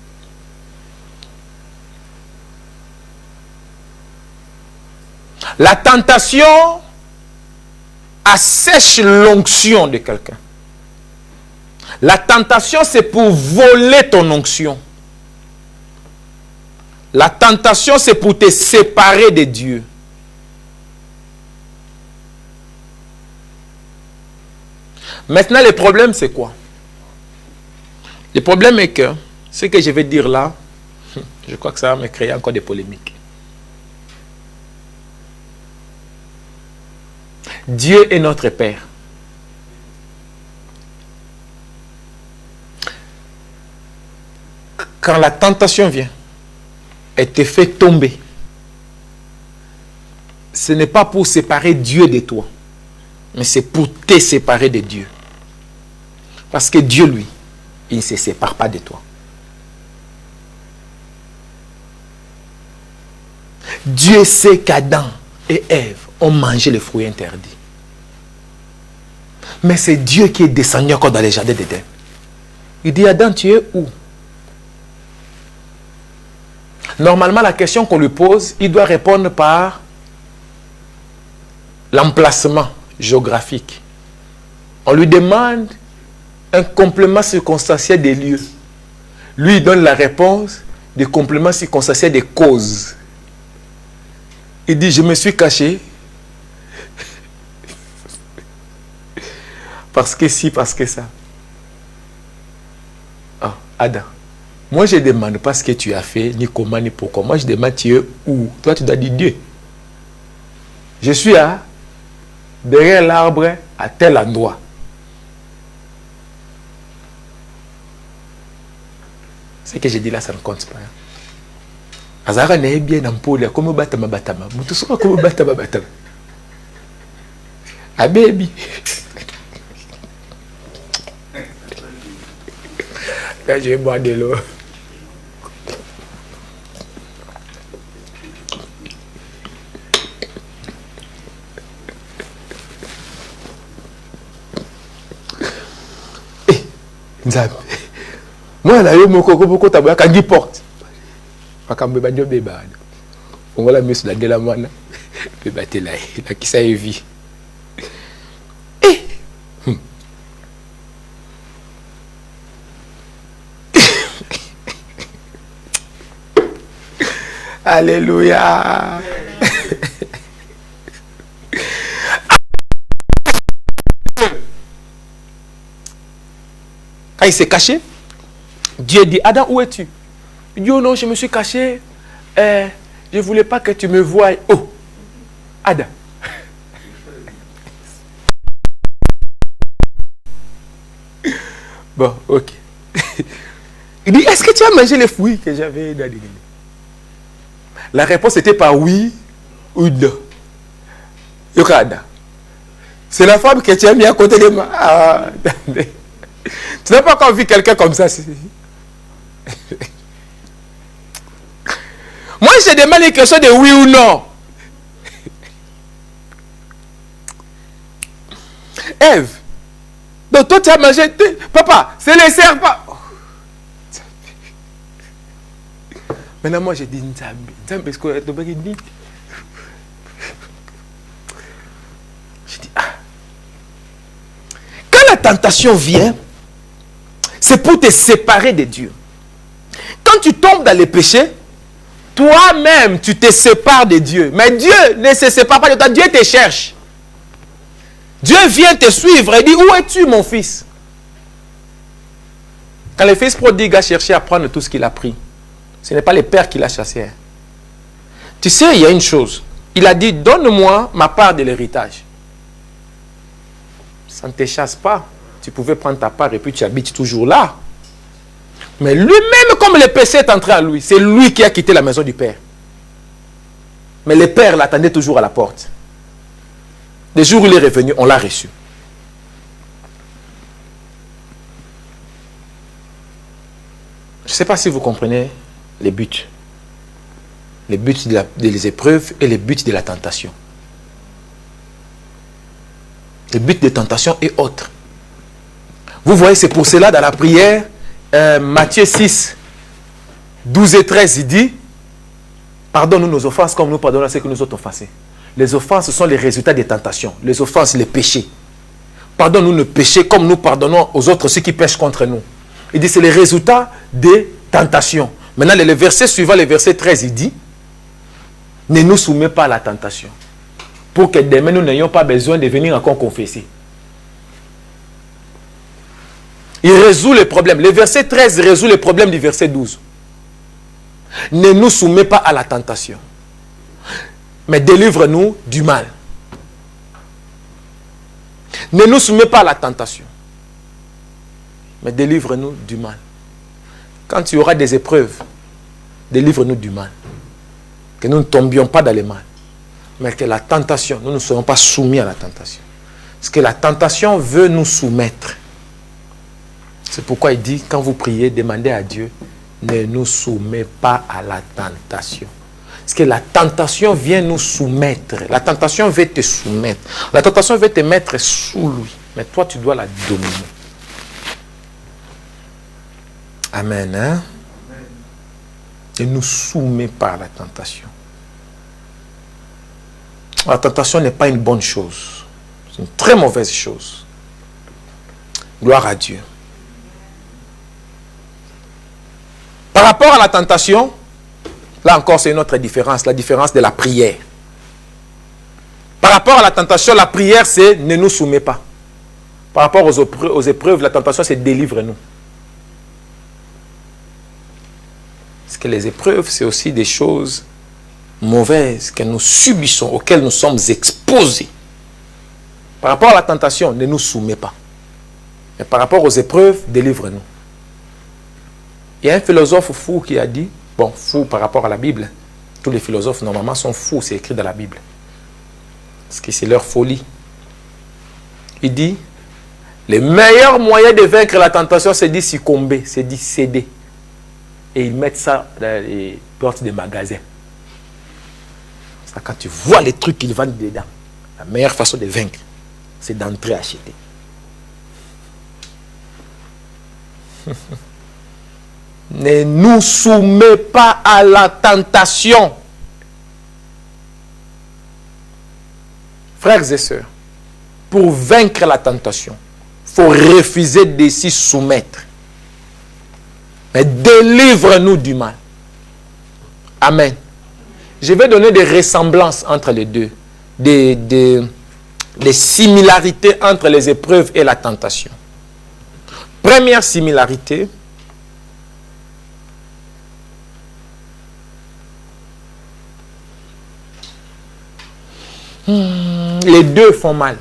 La tentation assèche l'onction de quelqu'un. La tentation, c'est pour voler ton onction. La tentation, c'est pour te séparer de Dieu. Maintenant, le problème, c'est quoi? Le problème est que, ce que je vais dire là, je crois que ça va me créer encore des polémiques. Dieu est notre Père. Quand la tentation vient, elle te fait tomber. Ce n'est pas pour séparer Dieu de toi, mais c'est pour te séparer de Dieu. Parce que Dieu, lui, il ne se sépare pas de toi. Dieu sait qu'Adam et Ève ont mangé le fruit interdit. Mais c'est Dieu qui est descendu encore dans les jardins d'Éden. Il dit, Adam, tu es où? Normalement, la question qu'on lui pose, il doit répondre par l'emplacement géographique. On lui demande un complément circonstanciel des lieux. Lui, il donne la réponse des compléments circonstanciels des causes. Il dit, je me suis caché parce que si, parce que ça. Oh, Adam. Moi, je ne demande pas ce que tu as fait, ni comment, ni pourquoi. Moi, je demande tu es où. Toi, tu dois dire Dieu. Je suis derrière l'arbre à tel endroit. Ce que j'ai dit là, ça ne compte pas. Azara n'est bien en pôle, comme batama batama. Mutusuka comme batama batama. Ah baby. Là, j'ai boire de l'eau. Nzambe. Moi là yo moko ko taboya kangi porte. Makambe banyo beba. Ongola miso la dela mwana. Beba tela la kisa evi. Alléluia. Quand il s'est caché, Dieu dit, Adam, où es-tu? Il dit, oh non, je me suis caché. Je ne voulais pas que tu me voies. Oh, Adam. Bon, ok. Il dit, est-ce que tu as mangé les fruits que j'avais dans les... La réponse était pas oui ou non. Yokada. C'est la femme que tu as mis à côté de moi. Ah, tu n'as pas encore vu quelqu'un comme ça. Moi, je demande une question de oui ou non. Ève. Donc toi, tu as mangé. Papa, c'est les serpents. Maintenant, moi, j'ai dit Nzambe. Nzambe, est-ce que tu as dit? J'ai dit, ah. Quand la tentation vient, c'est pour te séparer de Dieu. Quand tu tombes dans les péchés, toi-même, tu te sépares de Dieu. Mais Dieu ne se sépare pas de toi. Dieu te cherche. Dieu vient te suivre et dit, où es-tu, mon fils? Quand le fils prodigue a cherché à prendre tout ce qu'il a pris, ce n'est pas le père qui l'a chassé. Tu sais, il y a une chose. Il a dit, donne-moi ma part de l'héritage. Ça ne te chasse pas. Tu pouvais prendre ta part et puis tu habites toujours là. Mais lui-même, comme le péché est entré en lui, c'est lui qui a quitté la maison du père. Mais le père l'attendait toujours à la porte. Le jour où il est revenu, on l'a reçu. Je ne sais pas si vous comprenez les buts. Les buts des épreuves et les buts de la tentation. Les buts des tentations et autres. Vous voyez, c'est pour cela dans la prière, Matthieu 6, 12 et 13, il dit, pardonne-nous nos offenses comme nous pardonnons à ceux qui nous ont offensés. Les offenses sont les résultats des tentations. Les offenses, les péchés. Pardonne-nous nos péchés comme nous pardonnons aux autres ceux qui pêchent contre nous. Il dit, c'est les résultats des tentations. Maintenant, le verset suivant, le verset 13, il dit, ne nous soumets pas à la tentation. Pour que demain, nous n'ayons pas besoin de venir encore confesser. Il résout le problème. Le verset 13 résout le problème du verset 12. Ne nous soumets pas à la tentation, mais délivre-nous du mal. Ne nous soumets pas à la tentation, mais délivre-nous du mal. Quand il y aura des épreuves, délivre-nous du mal. Que nous ne tombions pas dans le mal, mais que la tentation, nous ne soyons pas soumis à la tentation. Parce que la tentation veut nous soumettre. C'est pourquoi il dit, quand vous priez, demandez à Dieu, ne nous soumets pas à la tentation. Parce que la tentation vient nous soumettre. La tentation veut te soumettre. La tentation veut te mettre sous lui. Mais toi, tu dois la dominer. Amen. Hein? Ne nous soumets pas à la tentation. La tentation n'est pas une bonne chose. C'est une très mauvaise chose. Gloire à Dieu. Par rapport à la tentation, là encore c'est une autre différence, la différence de la prière. Par rapport à la tentation, la prière c'est ne nous soumets pas. Par rapport aux épreuves, la tentation c'est délivre-nous. que les épreuves, c'est aussi des choses mauvaises que nous subissons, auxquelles nous sommes exposés. Par rapport à la tentation, ne nous soumets pas. Mais par rapport aux épreuves, délivre-nous. Il y a un philosophe fou qui a dit, bon, fou par rapport à la Bible, tous les philosophes normalement sont fous, c'est écrit dans la Bible. Parce que c'est leur folie. Il dit, le meilleur moyen de vaincre la tentation, c'est d'y succomber, c'est d'y céder. Et ils mettent ça dans les portes des magasins. Ça, quand tu vois les trucs qu'ils vendent dedans, la meilleure façon de vaincre, c'est d'entrer acheter. Ne nous soumets pas à la tentation. Frères et sœurs, pour vaincre la tentation, il faut refuser de s'y soumettre. Mais délivre-nous du mal. Amen. Je vais donner des ressemblances entre les deux. Des similarités entre les épreuves et la tentation. Première similarité. Les deux font mal.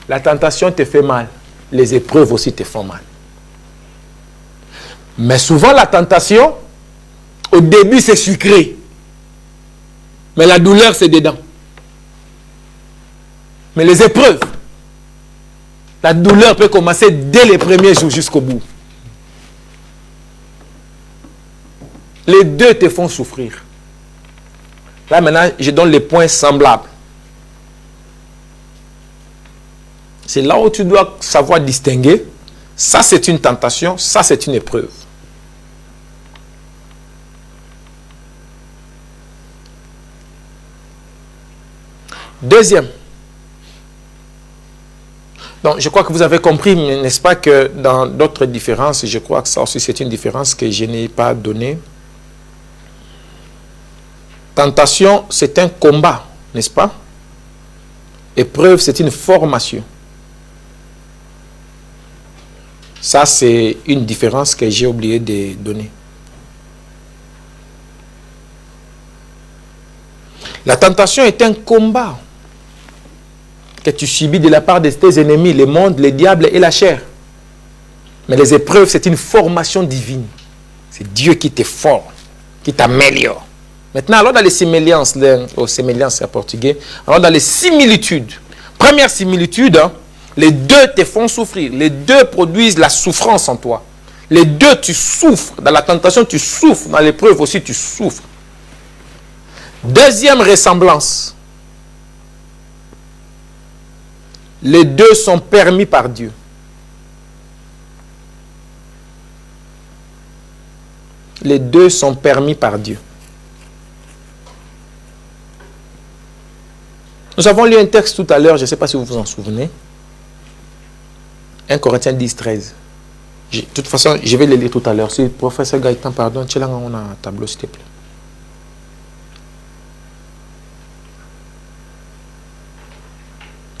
La tentation te fait mal. Les épreuves aussi te font mal. Mais souvent la tentation, au début c'est sucré. Mais la douleur c'est dedans. Mais les épreuves, la douleur peut commencer dès les premiers jours jusqu'au bout. Les deux te font souffrir. Là maintenant, je donne les points semblables. C'est là où tu dois savoir distinguer. Ça, c'est une tentation. Ça, c'est une épreuve. Deuxième. Donc, je crois que vous avez compris, n'est-ce pas, que dans d'autres différences, je crois que ça aussi, c'est une différence que je n'ai pas donnée. Tentation, c'est un combat, n'est-ce pas? Épreuve, c'est une formation. Ça, c'est une différence que j'ai oublié de donner. La tentation est un combat que tu subis de la part de tes ennemis, le monde, les diables et la chair. Mais les épreuves, c'est une formation divine. C'est Dieu qui te forme, qui t'améliore. Maintenant, alors dans les séméliances, séméliances c'est portugais, alors dans les similitudes. Première similitude, hein, les deux te font souffrir. Les deux produisent la souffrance en toi. Les deux, tu souffres. Dans la tentation, tu souffres. Dans l'épreuve aussi, tu souffres. Deuxième ressemblance. Les deux sont permis par Dieu. Les deux sont permis par Dieu. Nous avons lu un texte tout à l'heure, je ne sais pas si vous vous en souvenez. 1 Corinthiens 10, 13. De toute façon, je vais le lire tout à l'heure. Si le professeur Gaëtan, pardon, tu as un tableau, s'il te plaît.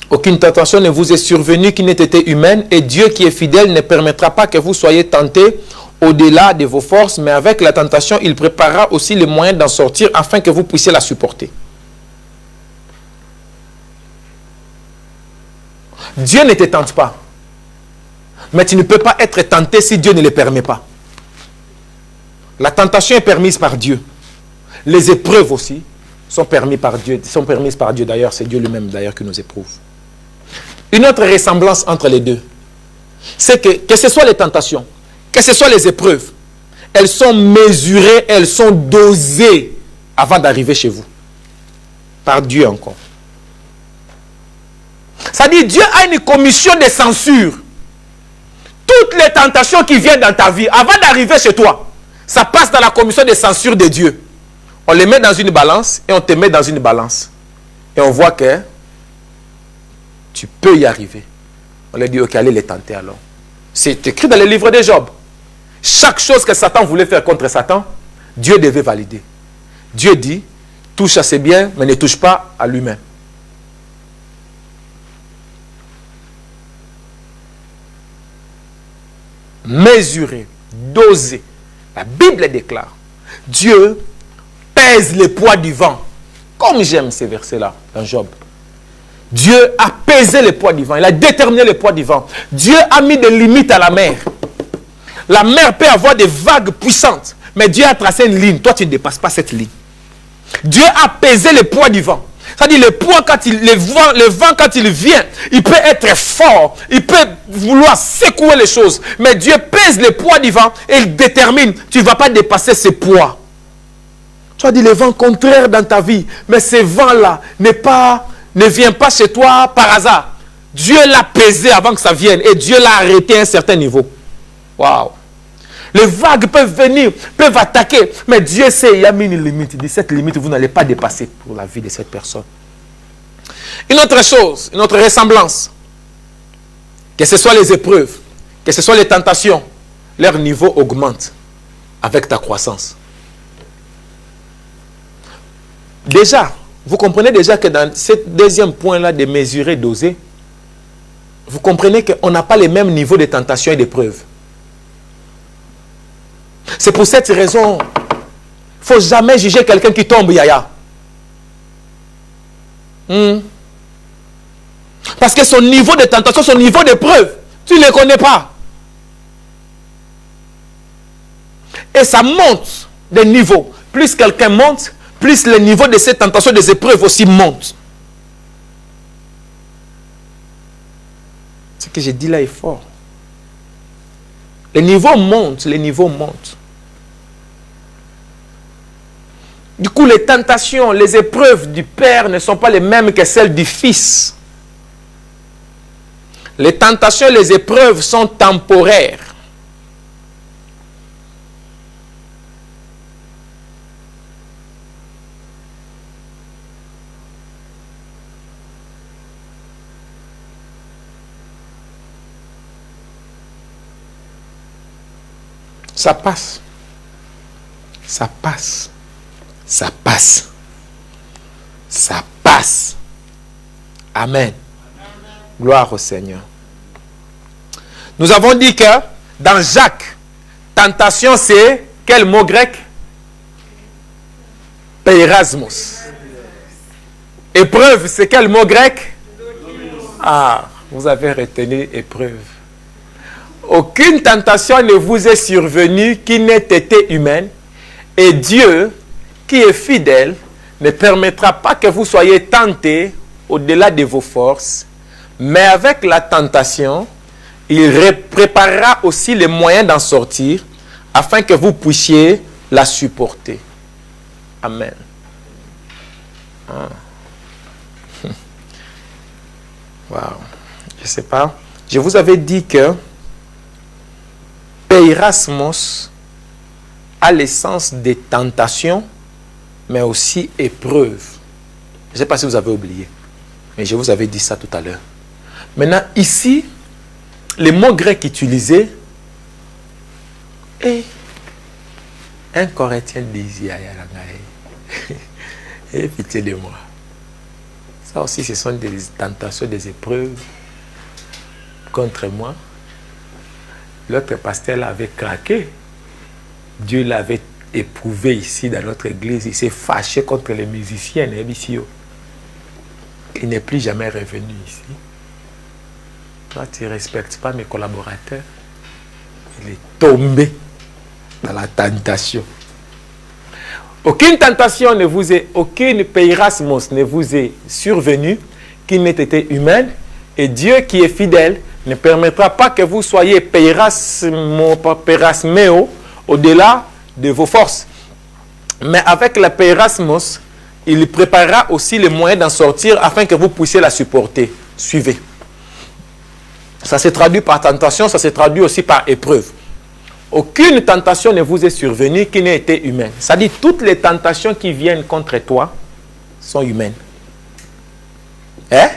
Aucune tentation ne vous est survenue qui n'ait été humaine, et Dieu qui est fidèle ne permettra pas que vous soyez tentés au-delà de vos forces, mais avec la tentation, il préparera aussi les moyens d'en sortir afin que vous puissiez la supporter. Dieu ne te tente pas. Mais tu ne peux pas être tenté si Dieu ne le permet pas. La tentation est permise par Dieu. Les épreuves aussi sont permises par Dieu. D'ailleurs, c'est Dieu lui-même d'ailleurs qui nous éprouve. Une autre ressemblance entre les deux, c'est que ce soit les tentations, que ce soit les épreuves, elles sont mesurées, elles sont dosées avant d'arriver chez vous. Par Dieu encore. Ça dit, Dieu a une commission de censure. Toutes les tentations qui viennent dans ta vie, avant d'arriver chez toi, ça passe dans la commission de censure de Dieu. On les met dans une balance et on te met dans une balance. Et on voit que tu peux y arriver. On leur dit, ok, allez les tenter alors. C'est écrit dans le livre de Job. Chaque chose que Satan voulait faire contre Satan, Dieu devait valider. Dieu dit, touche à ses biens, mais ne touche pas à lui-même. Mesuré, doser. La Bible déclare, Dieu pèse le poids du vent. Comme j'aime ces versets-là dans Job. Dieu a pesé le poids du vent. Il a déterminé le poids du vent. Dieu a mis des limites à la mer. La mer peut avoir des vagues puissantes. Mais Dieu a tracé une ligne. Toi, tu ne dépasses pas cette ligne. Dieu a pesé le poids du vent. C'est-à-dire le vent, quand il vient, il peut être fort. Il peut vouloir secouer les choses. Mais Dieu pèse le poids du vent et il détermine. Tu ne vas pas dépasser ce poids. Tu as dit le vent contraire dans ta vie. Mais ce vent-là ne vient pas chez toi par hasard. Dieu l'a pesé avant que ça vienne. Et Dieu l'a arrêté à un certain niveau. Waouh! Les vagues peuvent venir, peuvent attaquer. Mais Dieu sait, il a mis une limite. Il dit, cette limite, vous n'allez pas dépasser pour la vie de cette personne. Une autre chose, une autre ressemblance. Que ce soit les épreuves, que ce soit les tentations, leur niveau augmente avec ta croissance. Déjà, vous comprenez déjà que dans ce deuxième point-là de mesurer, doser, vous comprenez qu'on n'a pas les mêmes niveaux de tentation et d'épreuves. C'est pour cette raison, il ne faut jamais juger quelqu'un qui tombe, yaya. Parce que son niveau de tentation, son niveau d'épreuve, tu ne le connais pas. Et ça monte de niveau. Plus quelqu'un monte, plus le niveau de ces tentations, des épreuves aussi monte. Ce que j'ai dit là est fort. Les niveaux montent, les niveaux montent. Du coup, les tentations, les épreuves du Père ne sont pas les mêmes que celles du Fils. Les tentations et les épreuves sont temporaires. Ça passe. Ça passe. Ça passe. Ça passe. Amen. Gloire au Seigneur. Nous avons dit que dans Jacques, tentation c'est quel mot grec? Peirasmos. Épreuve c'est quel mot grec? Ah, vous avez retenu épreuve. Aucune tentation ne vous est survenue qui n'ait été humaine, et Dieu, qui est fidèle, ne permettra pas que vous soyez tentés au-delà de vos forces, mais avec la tentation, il préparera aussi les moyens d'en sortir, afin que vous puissiez la supporter. Amen. Ah. Wow. Je ne sais pas. Je vous avais dit que Peirasmos a l'essence des tentations, mais aussi épreuves. Je ne sais pas si vous avez oublié, mais je vous avais dit ça tout à l'heure. Maintenant, ici, le mot grec utilisé est 1 Corinthiens 10. Et pitié de moi. Ça aussi, ce sont des tentations, des épreuves contre moi. L'autre pasteur l'avait craqué. Dieu l'avait éprouvé ici dans notre église. Il s'est fâché contre les musiciens. Il n'est plus jamais revenu ici. Toi, tu ne respectes pas mes collaborateurs. Il est tombé dans la tentation. Aucune tentation ne vous est, aucune peirasmos ne vous est survenue qui n'ait été humaine. Et Dieu qui est fidèle ne permettra pas que vous soyez peirasmeo au-delà de vos forces. Mais avec la peirasmos, il préparera aussi les moyens d'en sortir afin que vous puissiez la supporter. Suivez. Ça se traduit par tentation, ça se traduit aussi par épreuve. Aucune tentation ne vous est survenue qui n'ait été humaine. Ça dit toutes les tentations qui viennent contre toi sont humaines. Hein?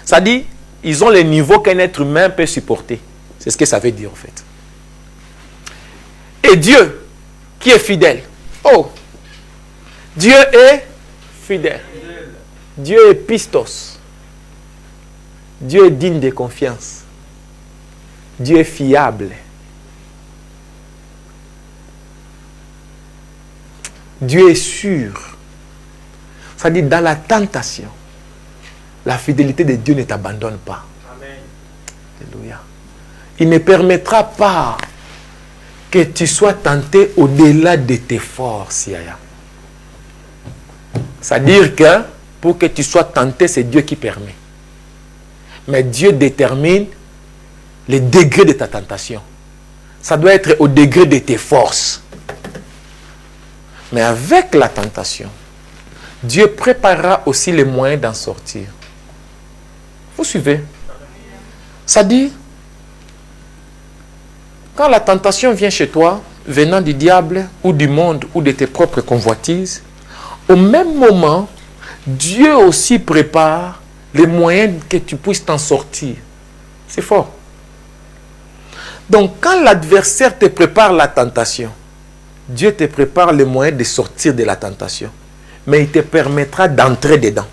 Ça dit ils ont les niveaux qu'un être humain peut supporter. C'est ce que ça veut dire en fait. Et Dieu, qui est fidèle. Oh! Dieu est fidèle. Dieu est pistos. Dieu est digne de confiance. Dieu est fiable. Dieu est sûr. Ça dit, dans la tentation, la fidélité de Dieu ne t'abandonne pas. Amen. Alléluia. Il ne permettra pas que tu sois tenté au-delà de tes forces, Yaya. C'est-à-dire que pour que tu sois tenté, c'est Dieu qui permet. Mais Dieu détermine les degrés de ta tentation. Ça doit être au degré de tes forces. Mais avec la tentation, Dieu préparera aussi les moyens d'en sortir. Vous suivez? Ça dit, quand la tentation vient chez toi, venant du diable ou du monde ou de tes propres convoitises, au même moment, Dieu aussi prépare les moyens que tu puisses t'en sortir. C'est fort. Donc, quand l'adversaire te prépare la tentation, Dieu te prépare les moyens de sortir de la tentation. Mais il te permettra d'entrer dedans.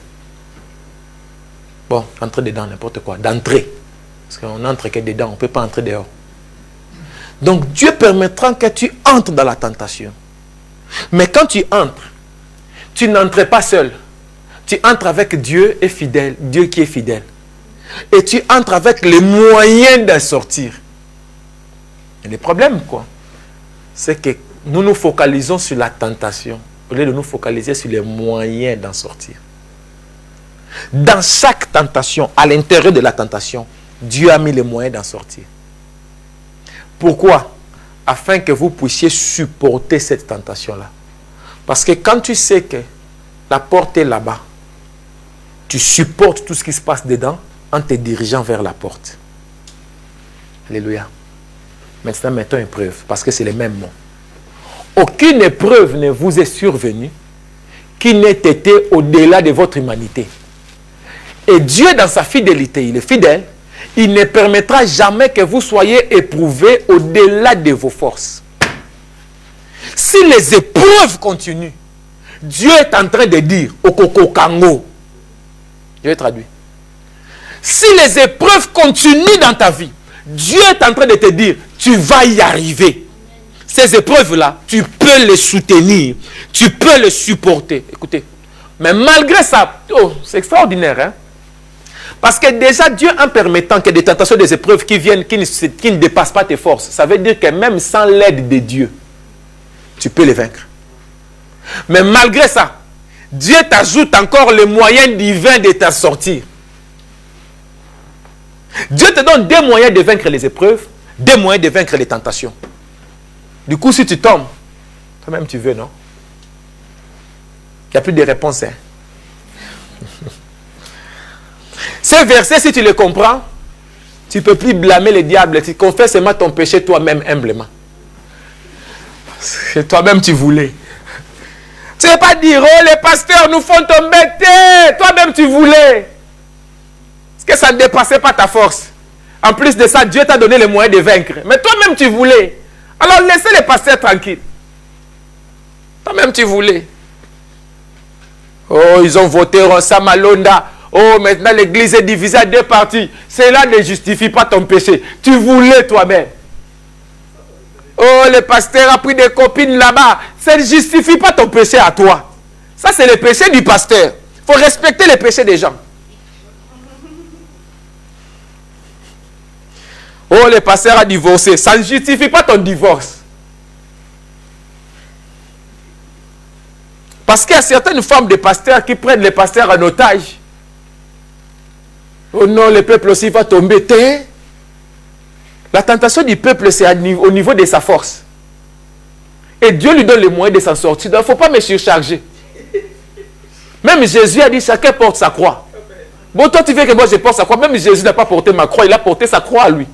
Bon, entrer dedans, n'importe quoi. D'entrer. Parce qu'on n'entre que dedans, on ne peut pas entrer dehors. Donc, Dieu permettra que tu entres dans la tentation. Mais quand tu entres, tu n'entres pas seul. Tu entres avec Dieu et fidèle, Dieu qui est fidèle. Et tu entres avec les moyens d'en sortir. Et le problème, quoi, c'est que nous nous focalisons sur la tentation, au lieu de nous focaliser sur les moyens d'en sortir. Dans chaque tentation, à l'intérieur de la tentation, Dieu a mis les moyens d'en sortir. Pourquoi? Afin que vous puissiez supporter cette tentation-là. Parce que quand tu sais que la porte est là-bas, tu supportes tout ce qui se passe dedans en te dirigeant vers la porte. Alléluia. Maintenant, mettons une preuve, parce que c'est les mêmes mots. Aucune épreuve ne vous est survenue qui n'ait été au-delà de votre humanité. Et Dieu, dans sa fidélité, il est fidèle, il ne permettra jamais que vous soyez éprouvés au-delà de vos forces. Si les épreuves continuent, Dieu est en train de dire, Okoko Kango, je vais traduire. Si les épreuves continuent dans ta vie, Dieu est en train de te dire, tu vas y arriver. Ces épreuves-là, tu peux les soutenir, tu peux les supporter. Écoutez, mais malgré ça, oh, c'est extraordinaire, hein? Parce que déjà, Dieu, en permettant que des tentations, des épreuves qui viennent, qui ne dépassent pas tes forces, ça veut dire que même sans l'aide de Dieu, tu peux les vaincre. Mais malgré ça, Dieu t'ajoute encore les moyens divins de t'en sortir. Dieu te donne des moyens de vaincre les épreuves, des moyens de vaincre les tentations. Du coup, si tu tombes, toi-même tu veux, non? Il n'y a plus de réponse, hein? Ces versets, si tu les comprends, tu ne peux plus blâmer le diable. Tu confesses seulement ton péché toi-même humblement. Parce que toi-même tu voulais. Tu ne vas pas dire, oh les pasteurs nous font t'embêter. Toi-même tu voulais. Parce que ça ne dépassait pas ta force. En plus de ça, Dieu t'a donné les moyens de vaincre. Mais toi-même tu voulais. Alors laissez les pasteurs tranquilles. Toi-même tu voulais. Oh, ils ont voté Rosa Malonda. Oh, maintenant l'église est divisée à deux parties. Cela ne justifie pas ton péché. Tu voulais toi-même. Oh, le pasteur a pris des copines là-bas. Ça ne justifie pas ton péché à toi. Ça, c'est le péché du pasteur. Il faut respecter les péchés des gens. Oh, le pasteur a divorcé. Ça ne justifie pas ton divorce. Parce qu'il y a certaines femmes de pasteurs qui prennent les pasteurs en otage. Oh non, le peuple aussi va tomber. La tentation du peuple, c'est au niveau de sa force. Et Dieu lui donne les moyens de s'en sortir. Donc, il ne faut pas me surcharger. Même Jésus a dit, chacun porte sa croix. Bon, toi, tu veux que moi je porte sa croix. Même Jésus n'a pas porté ma croix, il a porté sa croix à lui.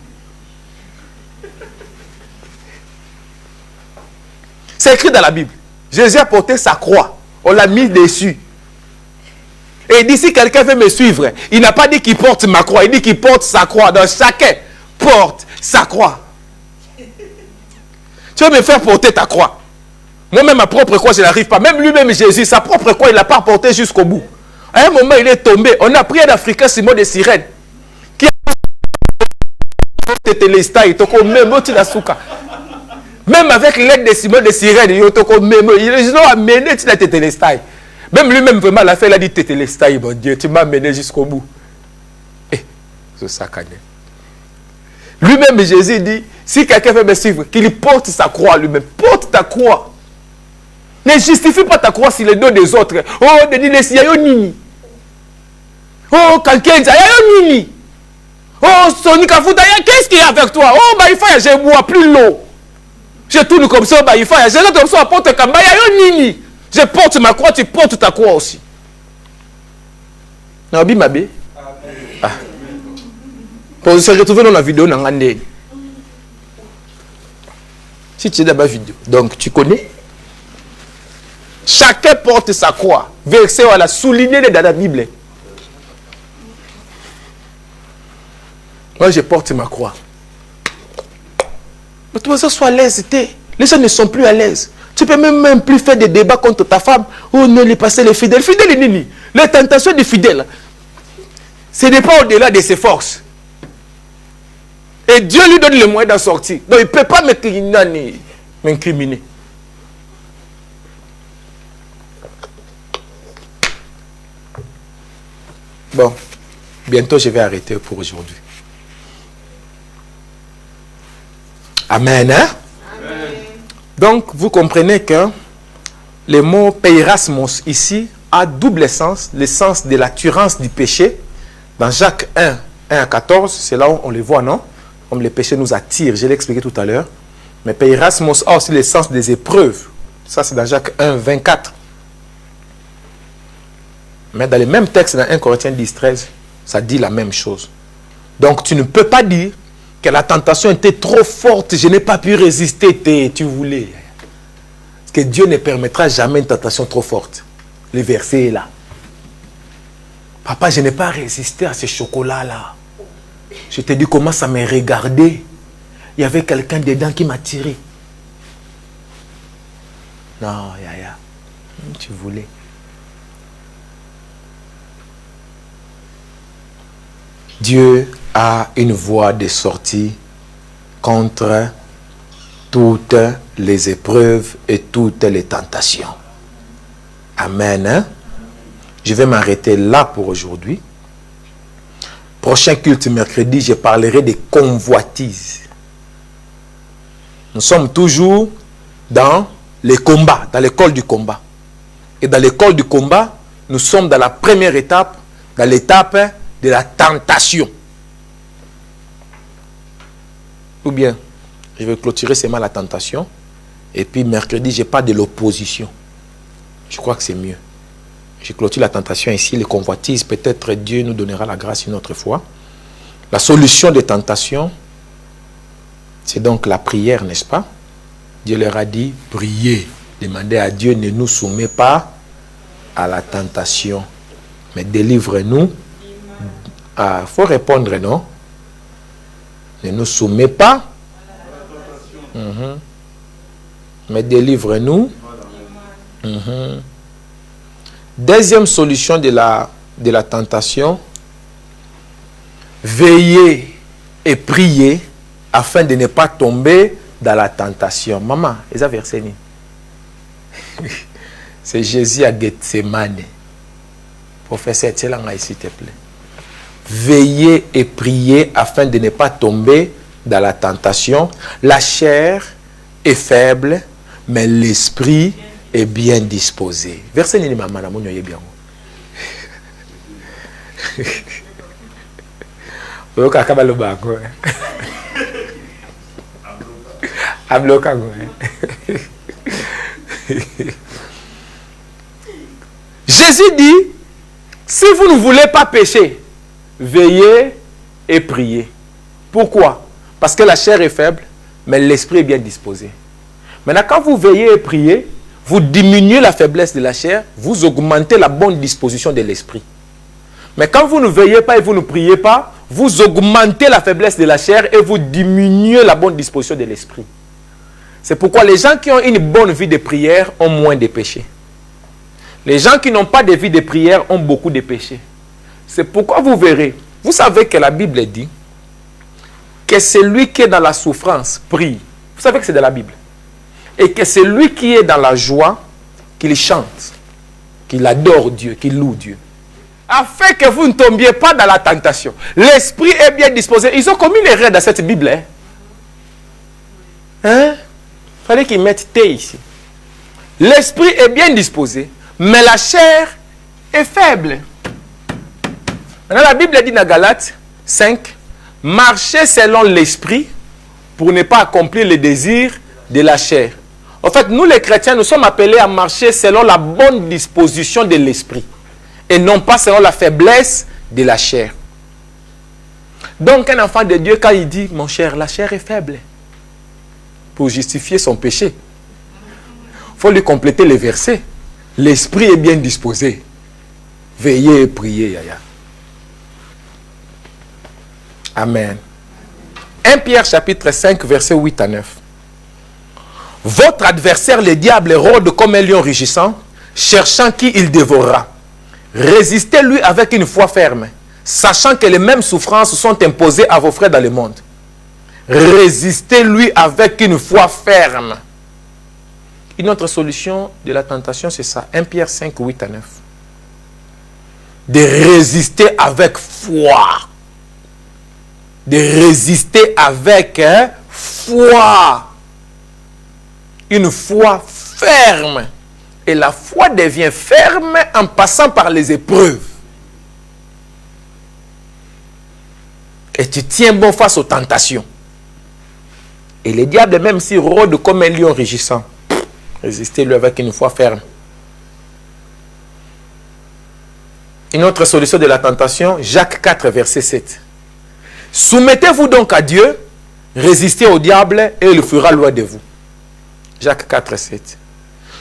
C'est écrit dans la Bible. Jésus a porté sa croix. On l'a mis dessus. Et il dit, si quelqu'un veut me suivre, il n'a pas dit qu'il porte ma croix, il dit qu'il porte sa croix. Donc chacun porte sa croix. Tu veux me faire porter ta croix? Moi-même, ma propre croix, je n'arrive pas. Même lui-même, Jésus, sa propre croix, il ne l'a pas portée jusqu'au bout. À un moment, il est tombé. On a pris un Africain, Simon de Cyrène, qui a Même avec l'aide de Simon de Cyrène, ils ont amené la tétélestai. Même lui-même, vraiment, la fait, il a dit tétélestai, mon Dieu, tu m'as amené jusqu'au bout. Eh, c'est ça, lui-même, Jésus dit, si quelqu'un veut me suivre, qu'il porte sa croix lui-même. Porte ta croix. Ne justifie pas ta croix sur les dos des autres. Oh, il y a nini. Oh, quelqu'un, il y a nini. Oh, Sonic Afuta, qu'est-ce qu'il y a avec toi? Oh, bah, il faut que je bois plus l'eau. Je tourne comme ça, bah, il faut que je tourne comme ça, porte comme bah, il y a nini. Je porte ma croix, tu portes ta croix aussi. Nabi Mabé. Ah. Pour se retrouver dans la vidéo, si tu es dans ma vidéo, donc tu connais. Chacun porte sa croix. Verset, on l'a souligné dans la Bible. Moi, je porte ma croix. Mais toi, ça soit à l'aise. Les gens ne sont plus à l'aise. Tu peux même plus faire des débats contre ta femme. Oh non, les passés, les fidèles. Fidèles, nini. Les tentations des fidèles. Ce n'est pas au-delà de ses forces. Et Dieu lui donne le moyen d'en sortir. Donc, il ne peut pas m'incriminer. Bon, bientôt je vais arrêter pour aujourd'hui. Amen, hein? Amen. Donc, vous comprenez que le mot peirasmos ici a double sens, le sens de l'attirance du péché. Dans Jacques 1, 1 à 14, c'est là où on le voit, non? Comme le péché nous attire, je l'ai expliqué tout à l'heure. Mais peirasmos a aussi le sens des épreuves. Ça, c'est dans Jacques 1, 24. Mais dans le même texte, dans 1 Corinthiens 10, 13, ça dit la même chose. Donc, tu ne peux pas dire que la tentation était trop forte, je n'ai pas pu résister, tu voulais. Parce que Dieu ne permettra jamais une tentation trop forte. Le verset est là. Papa, je n'ai pas résisté à ce chocolat-là. Je te dis comment ça m'a regardé. Il y avait quelqu'un dedans qui m'a tiré. Non, Yaya, tu voulais. Dieu a une voie de sortie contre toutes les épreuves et toutes les tentations. Amen. Hein? Je vais m'arrêter là pour aujourd'hui. Prochain culte mercredi, je parlerai des convoitises. Nous sommes toujours dans les combats, dans l'école du combat. Et dans l'école du combat, nous sommes dans la première étape, dans l'étape de la tentation. Ou bien, je vais clôturer seulement la tentation. Et puis mercredi, je parle de l'opposition. Je crois que c'est mieux. Je clôture la tentation ici, les convoitises. Peut-être Dieu nous donnera la grâce une autre fois. La solution des tentations, c'est donc la prière, n'est-ce pas? Dieu leur a dit, priez. Demandez à Dieu, ne nous soumet pas à la tentation, mais délivre-nous. Il faut répondre, non? Ne nous soumets pas. Mais délivre-nous. Deuxième solution de la tentation. Veillez et priez afin de ne pas tomber dans la tentation. Maman, les versets. C'est Jésus à Gethsemane. Professeur, tiens là, s'il te plaît. Veillez et priez afin de ne pas tomber dans la tentation. La chair est faible, mais l'esprit est bien disposé. Verset ni maman na monyo bien. Oka kabalo bako. Abloka go. Jésus dit, si vous ne voulez pas pécher, veillez et priez. Pourquoi? Parce que la chair est faible, mais l'esprit est bien disposé. Maintenant, quand vous veillez et priez, vous diminuez la faiblesse de la chair, vous augmentez la bonne disposition de l'esprit. Mais quand vous ne veillez pas et vous ne priez pas, vous augmentez la faiblesse de la chair et vous diminuez la bonne disposition de l'esprit. C'est pourquoi les gens qui ont une bonne vie de prière ont moins de péchés. Les gens qui n'ont pas de vie de prière ont beaucoup de péchés. C'est pourquoi vous verrez, vous savez que la Bible dit que celui qui est dans la souffrance prie. Vous savez que c'est de la Bible. Et que c'est lui qui est dans la joie, qu'il chante, qu'il adore Dieu, qu'il loue Dieu. Afin que vous ne tombiez pas dans la tentation. L'esprit est bien disposé. Ils ont commis l'erreur dans cette Bible. Hein? Il fallait qu'ils mettent T ici. L'esprit est bien disposé, mais la chair est faible. Maintenant, la Bible dit dans Galates 5, marchez selon l'esprit pour ne pas accomplir les désirs de la chair. En fait, nous les chrétiens, nous sommes appelés à marcher selon la bonne disposition de l'esprit et non pas selon la faiblesse de la chair. Donc, un enfant de Dieu, quand il dit, mon cher, la chair est faible, pour justifier son péché, il faut lui compléter les versets. L'esprit est bien disposé. Veillez et priez, Yaya. Amen. 1 Pierre chapitre 5, versets 8 à 9. Votre adversaire, le diable, rôde comme un lion rugissant, cherchant qui il dévorera. Résistez-lui avec une foi ferme, sachant que les mêmes souffrances sont imposées à vos frères dans le monde. Résistez-lui avec une foi ferme. Une autre solution de la tentation, c'est ça. 1 Pierre 5, 8 à 9. De résister avec foi. De résister avec foi. Une foi ferme. Et la foi devient ferme en passant par les épreuves. Et tu tiens bon face aux tentations. Et le diable, même s'il rôde comme un lion rugissant, résistez-lui avec une foi ferme. Une autre solution de la tentation, Jacques 4, verset 7. Soumettez-vous donc à Dieu, résistez au diable et il fuira loin de vous. Jacques 4, 7.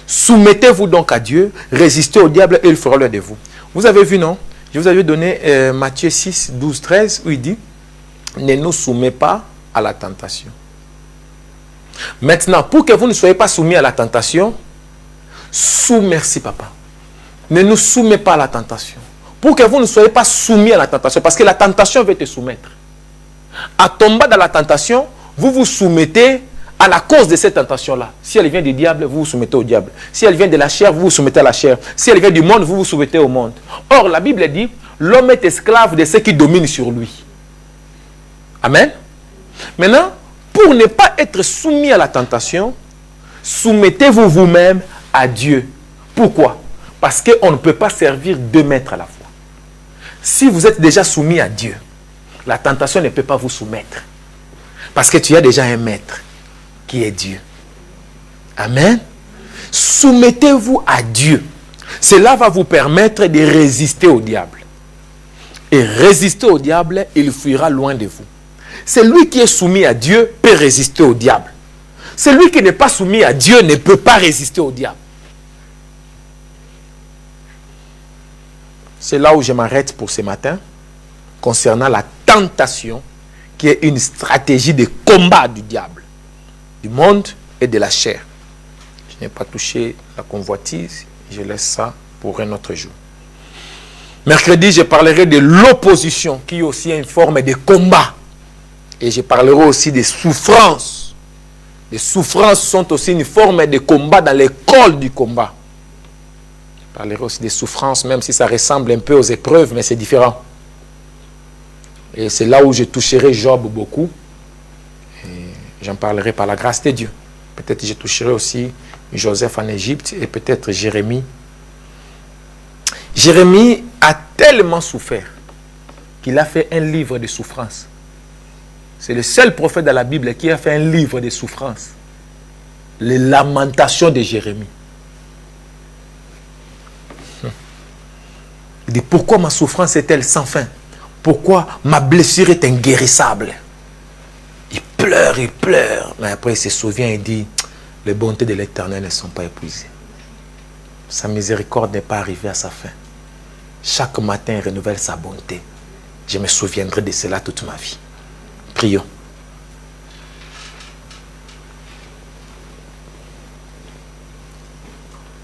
Soumettez-vous donc à Dieu, résistez au diable et il fuira loin de vous. Vous avez vu, non? Je vous avais donné Matthieu 6, 12, 13, où il dit, ne nous soumets pas à la tentation. Maintenant, pour que vous ne soyez pas soumis à la tentation, merci papa. Ne nous soumets pas à la tentation. Pour que vous ne soyez pas soumis à la tentation, parce que la tentation veut te soumettre. À tomber dans la tentation, vous vous soumettez à la cause de cette tentation-là. Si elle vient du diable, vous vous soumettez au diable. Si elle vient de la chair, vous vous soumettez à la chair. Si elle vient du monde, vous vous soumettez au monde. Or, la Bible dit, l'homme est esclave de ceux qui dominent sur lui. Amen. Maintenant, pour ne pas être soumis à la tentation, soumettez-vous vous-même à Dieu. Pourquoi? Parce qu'on ne peut pas servir deux maîtres à la fois. Si vous êtes déjà soumis à Dieu, la tentation ne peut pas vous soumettre. Parce que tu as déjà un maître qui est Dieu. Amen. Soumettez-vous à Dieu. Cela va vous permettre de résister au diable. Et résister au diable, il fuira loin de vous. Celui qui est soumis à Dieu peut résister au diable. Celui qui n'est pas soumis à Dieu ne peut pas résister au diable. C'est là où je m'arrête pour ce matin, concernant la tentation, qui est une stratégie de combat du diable, du monde et de la chair. Je n'ai pas touché la convoitise, je laisse ça pour un autre jour. Mercredi, je parlerai de l'opposition, qui est aussi une forme de combat. Et je parlerai aussi des souffrances. Les souffrances sont aussi une forme de combat dans l'école du combat. Je parlerai aussi des souffrances, même si ça ressemble un peu aux épreuves, mais c'est différent. Et c'est là où je toucherai Job beaucoup. Et j'en parlerai par la grâce de Dieu. Peut-être je toucherai aussi Joseph en Égypte et peut-être Jérémie. Jérémie a tellement souffert qu'il a fait un livre de souffrance. C'est le seul prophète de la Bible qui a fait un livre de souffrance. Les lamentations de Jérémie. Il dit, pourquoi ma souffrance est-elle sans fin? Pourquoi ma blessure est inguérissable? Il pleure. Mais après il se souvient et dit, les bontés de l'Éternel ne sont pas épuisées. Sa miséricorde n'est pas arrivée à sa fin. Chaque matin, il renouvelle sa bonté. Je me souviendrai de cela toute ma vie. Prions.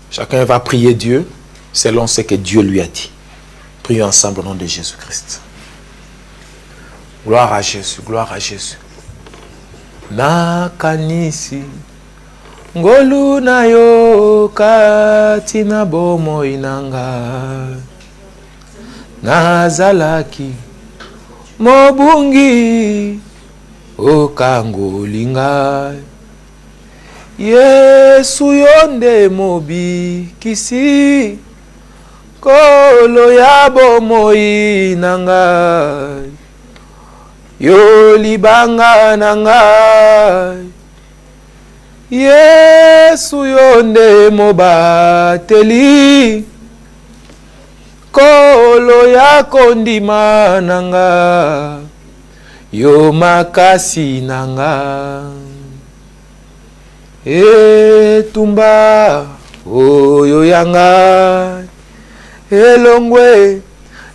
Chacun va prier Dieu selon ce que Dieu lui a dit. Prions ensemble au nom de Jésus-Christ. Gloire à Jésus, gloire à Jésus. Nakanisi ngolu na yo kati na bomoi nanga nazalaki mobungi okangoli ngai Yesu yonde mobikisi kolo ya bomoi nanga yo libanga nanga Yesu yonde mobateli kolo ya kondima nanga yo makasi nanga etumba oyo yanga elongwe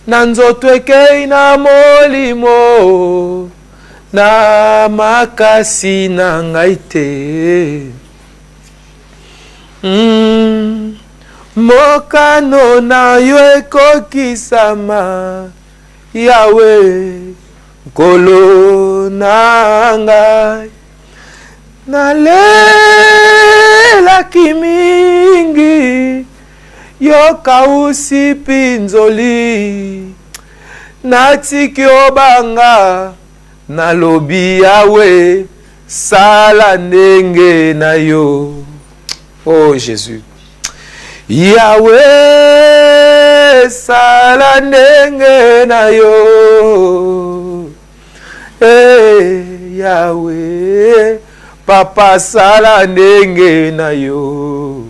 na nzoto ekei na molimo na makasi na ngai te mokano na yo ekokisama Yawe nkolo na ngai nalelaki mingi yokausi pinzoli natiki obanga nalobi Yawe sala ndenge na yo. Oh Jésus, Yawe sala ndenge na yo. Yawe Papa sala ndenge na yo.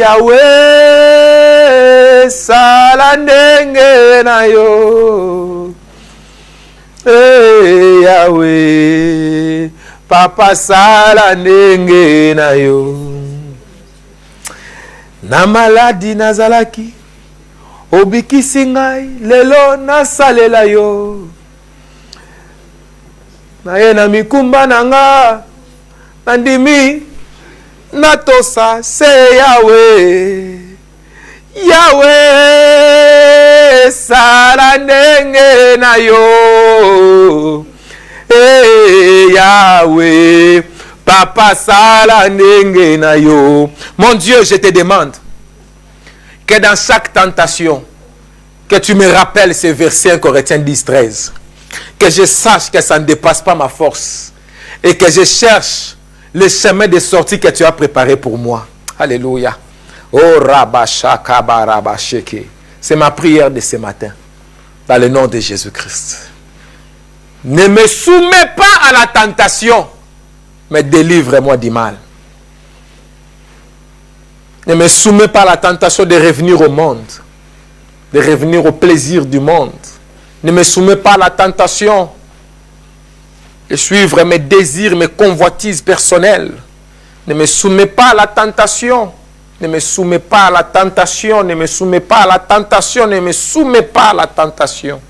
Yawe sala ndenge na yo. Yawe Papa sala ndenge na yo. Na maladi nazalaki obikisi ngai lelo nasalela yo. Naye na mikumba nanga nandimi natosa se Yawe. Yawe sala ndenge na yo. Yawe Papa sala ndenge na yo. Mon Dieu, je te demande que dans chaque tentation, que tu me rappelles ce verset 1 Corinthiens 10-13. Que je sache que ça ne dépasse pas ma force. Et que je cherche le chemin de sortie que tu as préparé pour moi. Alléluia. Oh Rabashakabarabasheke. C'est ma prière de ce matin. Dans le nom de Jésus-Christ. Ne me soumets pas à la tentation, mais délivre-moi du mal. Ne me soumets pas à la tentation de revenir au monde, de revenir au plaisir du monde. Ne me soumets pas à la tentation de suivre mes désirs, mes convoitises personnelles. Ne me soumets pas à la tentation. Ne me soumets pas à la tentation. Ne me soumets pas à la tentation. Ne me soumets pas à la tentation.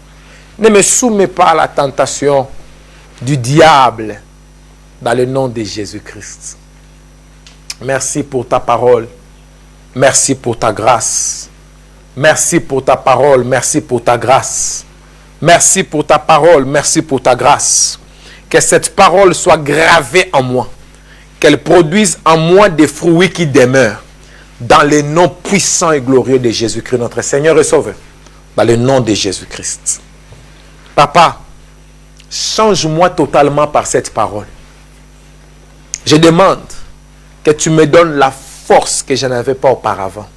Ne me soumets pas à la tentation du diable dans le nom de Jésus-Christ. Merci pour ta parole. Merci pour ta grâce. Merci pour ta parole. Merci pour ta grâce. Merci pour ta parole. Merci pour ta grâce. Que cette parole soit gravée en moi. Qu'elle produise en moi des fruits qui demeurent. Dans le nom puissant et glorieux de Jésus-Christ, notre Seigneur et Sauveur. Dans le nom de Jésus-Christ. Papa, change-moi totalement par cette parole. Je demande que tu me donnes la force que je n'avais pas auparavant.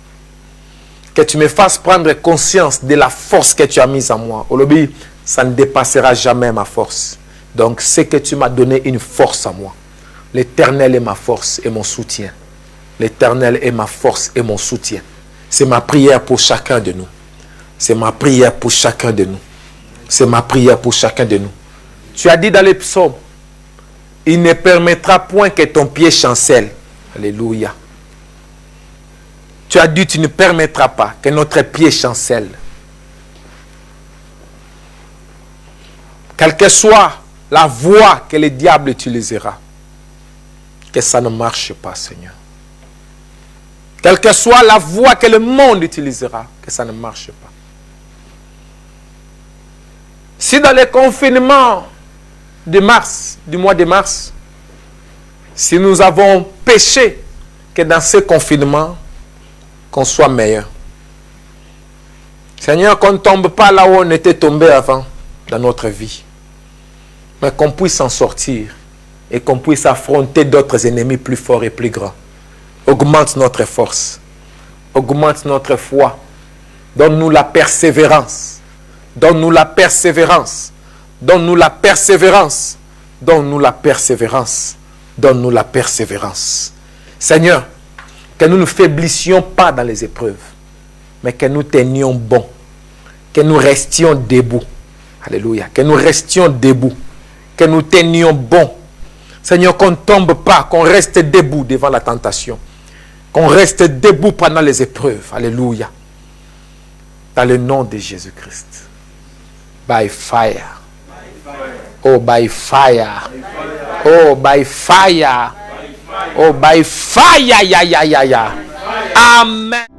Que tu me fasses prendre conscience de la force que tu as mise en moi. Olobi, ça ne dépassera jamais ma force. Donc, c'est que tu m'as donné une force en moi. L'Éternel est ma force et mon soutien. L'Éternel est ma force et mon soutien. C'est ma prière pour chacun de nous. C'est ma prière pour chacun de nous. C'est ma prière pour chacun de nous. Tu as dit dans les psaumes, il ne permettra point que ton pied chancelle. Alléluia. Tu as dit, tu ne permettras pas que notre pied chancelle. Quelle que soit la voie que le diable utilisera, que ça ne marche pas, Seigneur. Quelle que soit la voie que le monde utilisera, que ça ne marche pas. Si dans les confinements de mars, du mois de mars, Si nous avons péché, que dans ce confinement, qu'on soit meilleur. Seigneur, qu'on ne tombe pas là où on était tombé avant dans notre vie. Mais qu'on puisse s'en sortir et qu'on puisse affronter d'autres ennemis plus forts et plus grands. Augmente notre force. Augmente notre foi. Donne-nous la persévérance. Donne-nous la persévérance. Donne-nous la persévérance. Donne-nous la persévérance. Donne-nous la persévérance. Seigneur, que nous ne faiblissions pas dans les épreuves, mais que nous tenions bon. Que nous restions debout. Alléluia. Que nous restions debout. Que nous tenions bon. Seigneur, qu'on ne tombe pas, qu'on reste debout devant la tentation. Qu'on reste debout pendant les épreuves. Alléluia. Dans le nom de Jésus-Christ. By fire. Oh, by fire. Oh, by fire. Oh, by fire. Ya, ya, ya, ya. Amen.